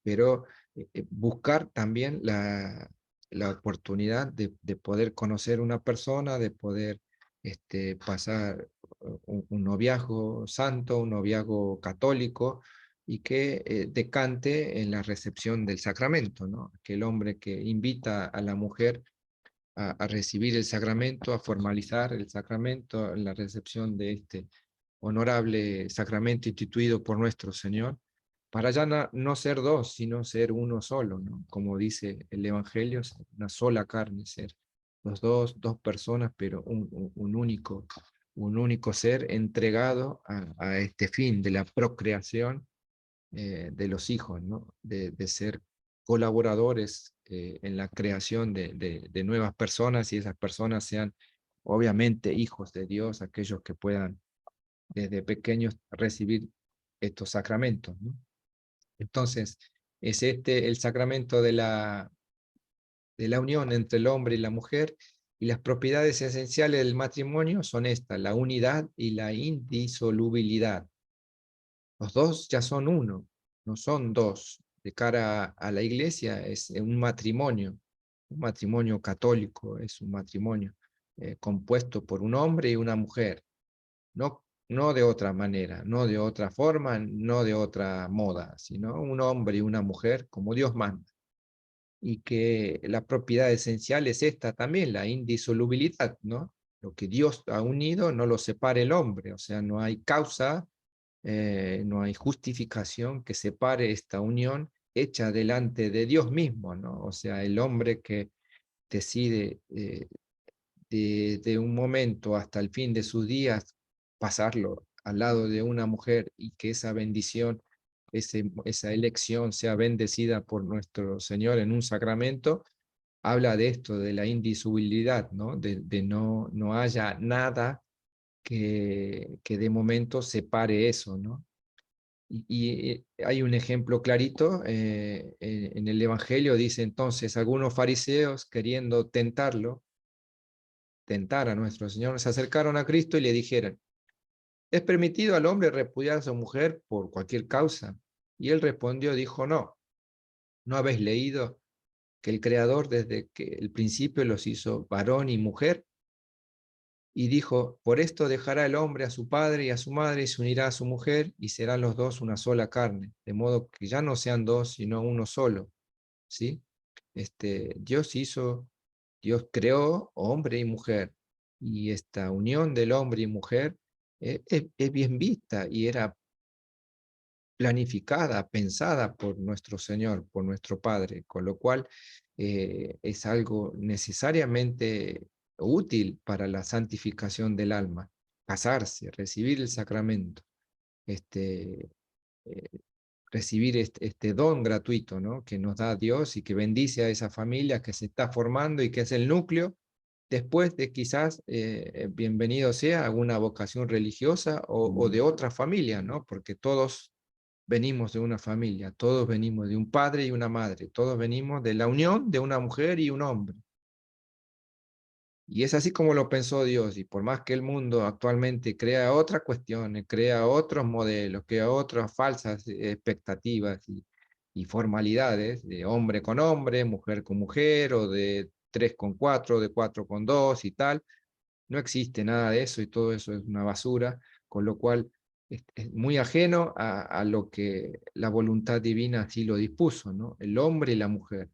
Pero buscar también la oportunidad de poder conocer una persona, de poder pasar un noviazgo santo, un noviazgo católico, y que decante en la recepción del sacramento, ¿no? Que el hombre que invita a la mujer a recibir el sacramento, a formalizar el sacramento en la recepción de este honorable sacramento instituido por nuestro Señor, para ya no ser dos, sino ser uno solo, ¿no? Como dice el Evangelio, una sola carne, ser los dos personas, pero un único ser entregado a este fin de la procreación de los hijos, ¿no? De ser colaboradores en la creación de nuevas personas, y esas personas sean obviamente hijos de Dios, aquellos que puedan desde pequeños recibir estos sacramentos, ¿no? Entonces, es el sacramento de la unión entre el hombre y la mujer, y las propiedades esenciales del matrimonio son estas: la unidad y la indisolubilidad. Los dos ya son uno, no son dos. De cara a la iglesia es un matrimonio católico, es un matrimonio compuesto por un hombre y una mujer. No de otra manera, no de otra forma, no de otra moda, sino un hombre y una mujer como Dios manda. Y que la propiedad esencial es esta también, la indisolubilidad, ¿no? Lo que Dios ha unido no lo separe el hombre, o sea, no hay causa, no hay justificación que separe esta unión hecha delante de Dios mismo, ¿no? O sea, el hombre que decide de un momento hasta el fin de sus días pasarlo al lado de una mujer, y que esa bendición, esa elección sea bendecida por nuestro Señor en un sacramento, habla de esto, de la indisolubilidad, ¿no? De no haya nada que de momento separe eso, ¿no? Y hay un ejemplo clarito en el Evangelio. Dice entonces: algunos fariseos, queriendo tentar a nuestro Señor, se acercaron a Cristo y le dijeron: ¿es permitido al hombre repudiar a su mujer por cualquier causa? Y él respondió, dijo: ¿no habéis leído que el Creador desde que el principio los hizo varón y mujer? Y dijo: por esto dejará el hombre a su padre y a su madre, y se unirá a su mujer, y serán los dos una sola carne, de modo que ya no sean dos, sino uno solo. ¿Sí? Dios creó hombre y mujer, y esta unión del hombre y mujer es bien vista y era planificada, pensada por nuestro Señor, por nuestro Padre, con lo cual es algo necesariamente útil para la santificación del alma: casarse, recibir el sacramento, este, eh, recibir este don gratuito, ¿no? Que nos da Dios y que bendice a esa familia que se está formando y que es el núcleo, después de quizás, bienvenido sea, alguna vocación religiosa o de otra familia, ¿no? Porque todos venimos de una familia, todos venimos de un padre y una madre, todos venimos de la unión de una mujer y un hombre. Y es así como lo pensó Dios, y por más que el mundo actualmente crea otras cuestiones, crea otros modelos, crea otras falsas expectativas y formalidades, de hombre con hombre, mujer con mujer, o de 3 con 4, de 4 con 2 y tal, no existe nada de eso y todo eso es una basura, con lo cual es muy ajeno a lo que la voluntad divina así lo dispuso, ¿no? El hombre y la mujer.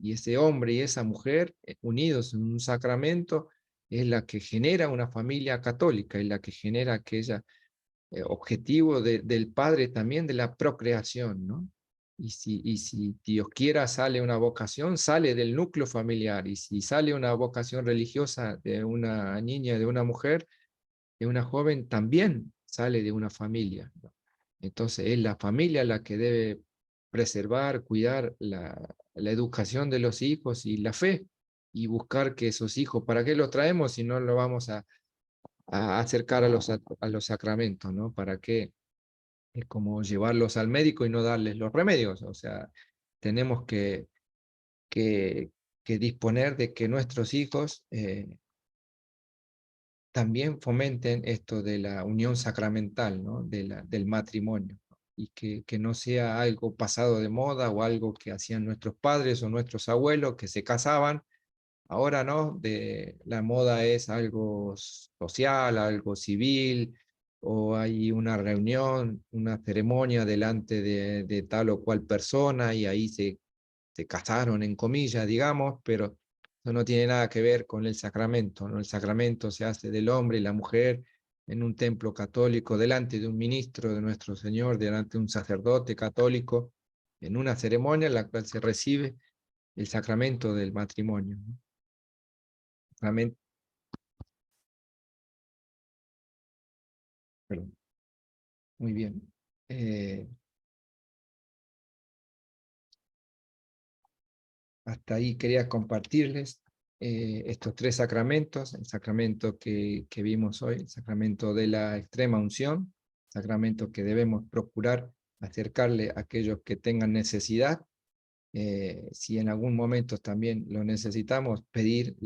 Y ese hombre y esa mujer unidos en un sacramento es la que genera una familia católica, es la que genera aquella objetivo del Padre también de la procreación, ¿no? Y si Dios quiera sale una vocación, sale del núcleo familiar, y si sale una vocación religiosa de una niña, de una mujer, de una joven, también sale de una familia, ¿no? Entonces es la familia la que debe preservar, cuidar la educación de los hijos y la fe, y buscar que esos hijos, ¿para qué los traemos si no lo vamos a acercar a los sacramentos, ¿no? ¿Para qué? Es como llevarlos al médico y no darles los remedios. O sea, tenemos que, que disponer de que nuestros hijos también fomenten esto de la unión sacramental, ¿no? Del matrimonio, ¿no? Y que no sea algo pasado de moda o algo que hacían nuestros padres o nuestros abuelos que se casaban. Ahora no, la moda es algo social, algo civil, o hay una reunión, una ceremonia delante de tal o cual persona y ahí se casaron en comillas, digamos, pero eso no tiene nada que ver con el sacramento, ¿no? El sacramento se hace del hombre y la mujer en un templo católico, delante de un ministro de nuestro Señor, delante de un sacerdote católico, en una ceremonia en la cual se recibe el sacramento del matrimonio, ¿no? Sacramento, perdón, muy bien. Hasta ahí quería compartirles estos 3 sacramentos: el sacramento que vimos hoy, el sacramento de la extrema unción, sacramento que debemos procurar acercarle a aquellos que tengan necesidad. Si en algún momento también lo necesitamos, pedir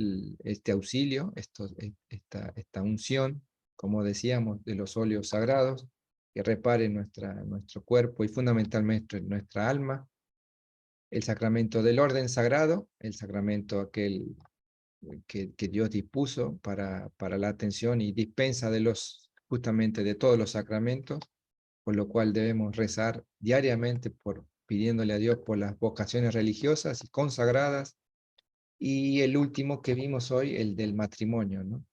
este auxilio, esta unción, como decíamos, de los óleos sagrados, que repare nuestro cuerpo y fundamentalmente nuestra alma. El sacramento del orden sagrado, el sacramento aquel que Dios dispuso para la atención y dispensa justamente de todos los sacramentos, por lo cual debemos rezar diariamente pidiéndole a Dios por las vocaciones religiosas y consagradas. Y el último que vimos hoy, el del matrimonio, ¿no?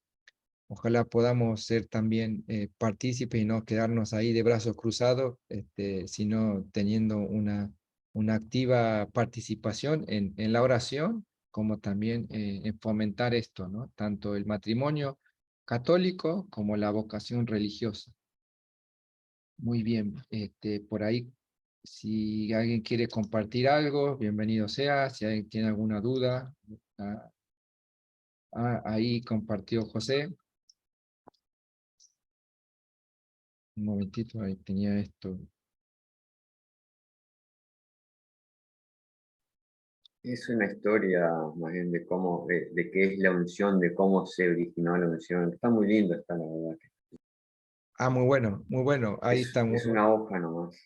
Ojalá podamos ser también partícipes y no quedarnos ahí de brazos cruzados, sino teniendo una activa participación en la oración, como también en fomentar esto, ¿no? Tanto el matrimonio católico como la vocación religiosa. Muy bien, por ahí, si alguien quiere compartir algo, bienvenido sea. Si alguien tiene alguna duda, ahí compartió José. Un momentito, ahí tenía esto. Es una historia más bien de cómo, de qué es la unción, de cómo se originó la unción. Está muy lindo, está la verdad. Muy bueno, muy bueno. Ahí está, Es una hoja nomás.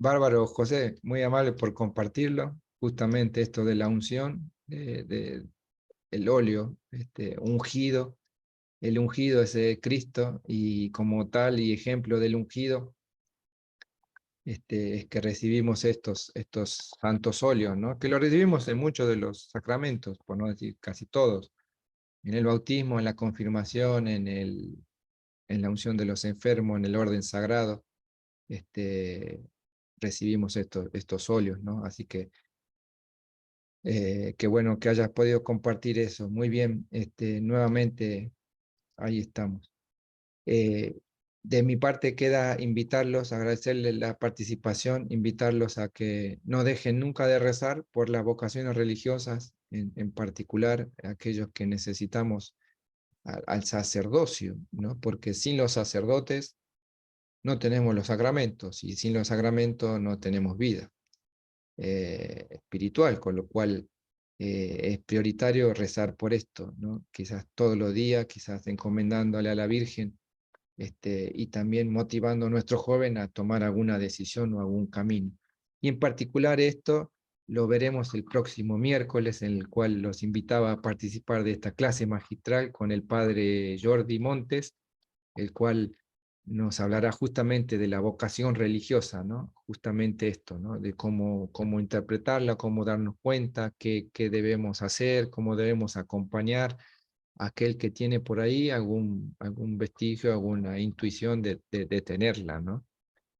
bárbaro, José, muy amable por compartirlo. Justamente esto de la unción, el óleo, ungido. El ungido es Cristo, y como tal y ejemplo del ungido, es que recibimos estos santos óleos, ¿no? Que lo recibimos en muchos de los sacramentos, por no decir casi todos. En el bautismo, en la confirmación, en la unción de los enfermos, en el orden sagrado, recibimos estos óleos, ¿no? Así que qué bueno que hayas podido compartir eso. Muy bien, nuevamente ahí estamos. De mi parte queda invitarlos, agradecerles la participación, invitarlos a que no dejen nunca de rezar por las vocaciones religiosas, en particular aquellos que necesitamos al sacerdocio, ¿no? Porque sin los sacerdotes no tenemos los sacramentos, y sin los sacramentos no tenemos vida espiritual, con lo cual es prioritario rezar por esto, ¿no? Quizás todos los días, quizás encomendándole a la Virgen, y también motivando a nuestro joven a tomar alguna decisión o algún camino. Y en particular esto lo veremos el próximo miércoles, en el cual los invitaba a participar de esta clase magistral con el padre Jordi Montes, el cual nos hablará justamente de la vocación religiosa, ¿no? Justamente esto, ¿no? De cómo interpretarla, cómo darnos cuenta, qué debemos hacer, cómo debemos acompañar a aquel que tiene por ahí algún vestigio, alguna intuición de tenerla, ¿no?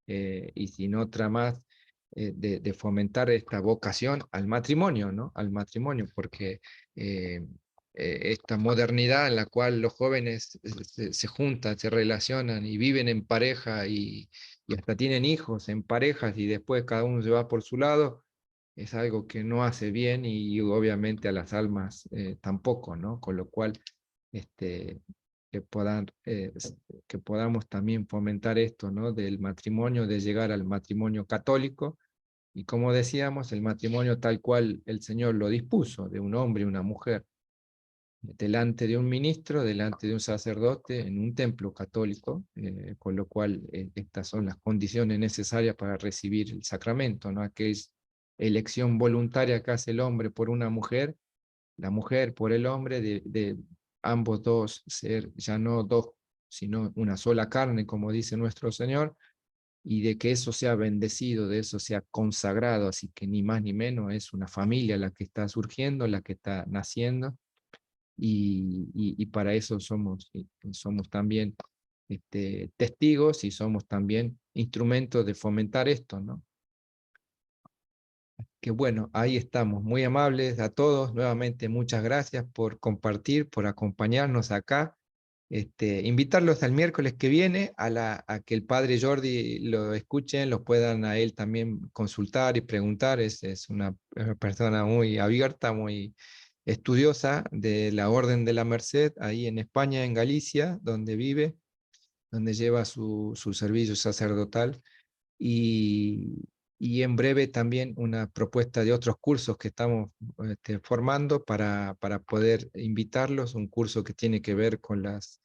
Y sin otra más, de fomentar esta vocación al matrimonio, ¿no? Al matrimonio, porque esta modernidad en la cual los jóvenes se juntan, se relacionan y viven en pareja y hasta tienen hijos en parejas y después cada uno se va por su lado, es algo que no hace bien y obviamente a las almas tampoco, ¿no? Con lo cual, este, que podamos también fomentar esto, ¿no? Del matrimonio, de llegar al matrimonio católico, y como decíamos, el matrimonio tal cual el Señor lo dispuso, de un hombre y una mujer, delante de un ministro, delante de un sacerdote, en un templo católico, con lo cual estas son las condiciones necesarias para recibir el sacramento, ¿no? Que es elección voluntaria que hace el hombre por una mujer, la mujer por el hombre, de ambos dos ser ya no dos, sino una sola carne, como dice nuestro Señor, y de que eso sea bendecido, de eso sea consagrado, así que ni más ni menos es una familia la que está surgiendo, la que está naciendo, y para eso somos también testigos y somos también instrumentos de fomentar esto, ¿no? Que bueno, ahí estamos, muy amables a todos, nuevamente muchas gracias por compartir, por acompañarnos acá, invitarlos al miércoles que viene a que el padre Jordi lo escuchen, los puedan a él también consultar y preguntar, es una persona muy abierta, muy estudiosa de la Orden de la Merced, ahí en España, en Galicia, donde vive, donde lleva su servicio sacerdotal, y, y en breve también una propuesta de otros cursos que estamos formando para poder invitarlos, un curso que tiene que ver con las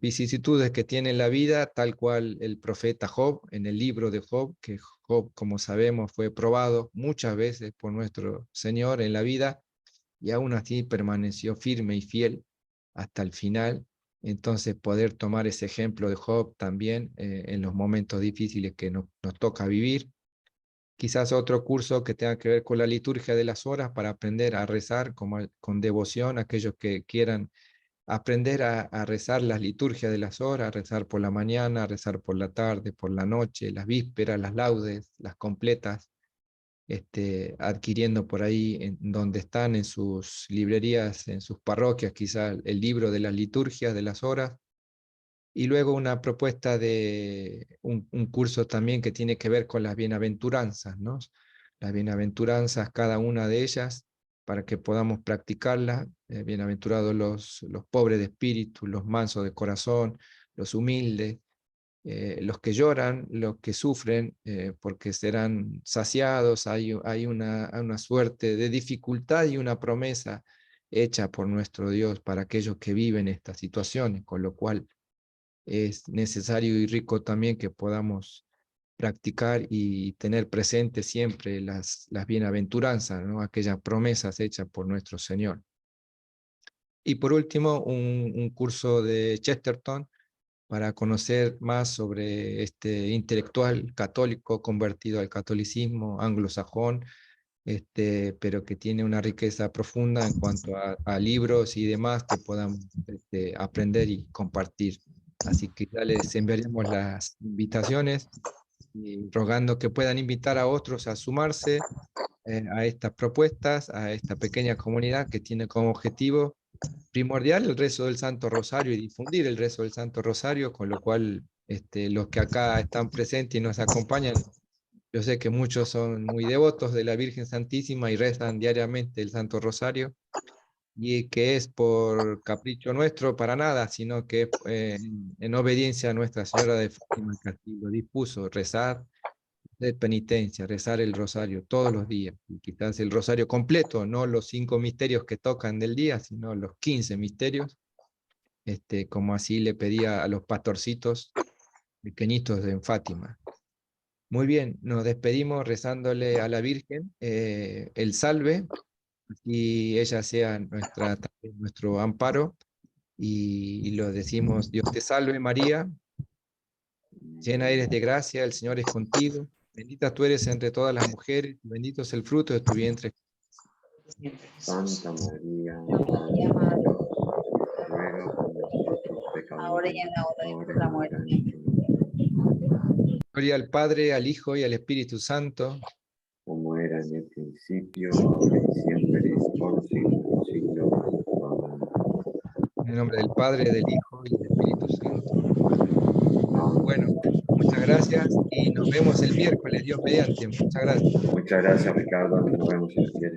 vicisitudes que tiene la vida, tal cual el profeta Job, en el libro de Job, que Job, como sabemos, fue probado muchas veces por nuestro Señor en la vida, y aún así permaneció firme y fiel hasta el final. Entonces poder tomar ese ejemplo de Job también en los momentos difíciles que nos toca vivir. Quizás otro curso que tenga que ver con la liturgia de las horas para aprender a rezar con devoción, aquellos que quieran aprender a rezar las liturgias de las horas, a rezar por la mañana, a rezar por la tarde, por la noche, las vísperas, las laudes, las completas, adquiriendo por ahí en donde están en sus librerías, en sus parroquias, quizá el libro de las liturgias de las horas, y luego una propuesta de un curso también que tiene que ver con las bienaventuranzas, ¿no? Las bienaventuranzas, cada una de ellas, para que podamos practicarlas. Bienaventurados los pobres de espíritu, los mansos de corazón, los humildes, los que lloran, los que sufren, porque serán saciados. Hay una suerte de dificultad y una promesa hecha por nuestro Dios para aquellos que viven estas situaciones, con lo cual es necesario y rico también que podamos practicar y tener presente siempre las bienaventuranzas, ¿no? Aquellas promesas hechas por nuestro Señor. Y por último, un curso de Chesterton para conocer más sobre este intelectual católico convertido al catolicismo anglosajón, pero que tiene una riqueza profunda en cuanto a libros y demás que podamos aprender y compartir. Así que ya les enviaremos las invitaciones y rogando que puedan invitar a otros a sumarse a estas propuestas, a esta pequeña comunidad que tiene como objetivo primordial el rezo del Santo Rosario y difundir el rezo del Santo Rosario, con lo cual los que acá están presentes y nos acompañan, yo sé que muchos son muy devotos de la Virgen Santísima y rezan diariamente el Santo Rosario, y que es por capricho nuestro para nada, sino que en obediencia a Nuestra Señora de Fátima, que así lo dispuso, rezar, de penitencia, rezar el rosario todos los días, y quizás el rosario completo, no los 5 misterios que tocan del día, sino los 15 misterios, como así le pedía a los pastorcitos pequeñitos en Fátima. Muy bien, nos despedimos rezándole a la Virgen el salve, y ella sea nuestro amparo, y lo decimos: Dios te salve María, llena eres de gracia, el Señor es contigo, bendita tú eres entre todas las mujeres, y bendito es el fruto de tu vientre. Siempre, Jesús. Santa María, María, Madre de Madre, Dios, ruega por nosotros ahora pecadores, y en la hora de ahora y nuestra en la hora de muerte. nuestra muerte. Gloria al Padre, al Hijo y al Espíritu Santo. Como era en el principio, ahora y siempre, por los siglos de los siglos. Amén. En el nombre del Padre, del Hijo y del Espíritu Santo. Amén. Bueno, muchas gracias y nos vemos el miércoles, Dios mediante. Muchas gracias. Muchas gracias, Ricardo. Nos vemos si Dios quiere.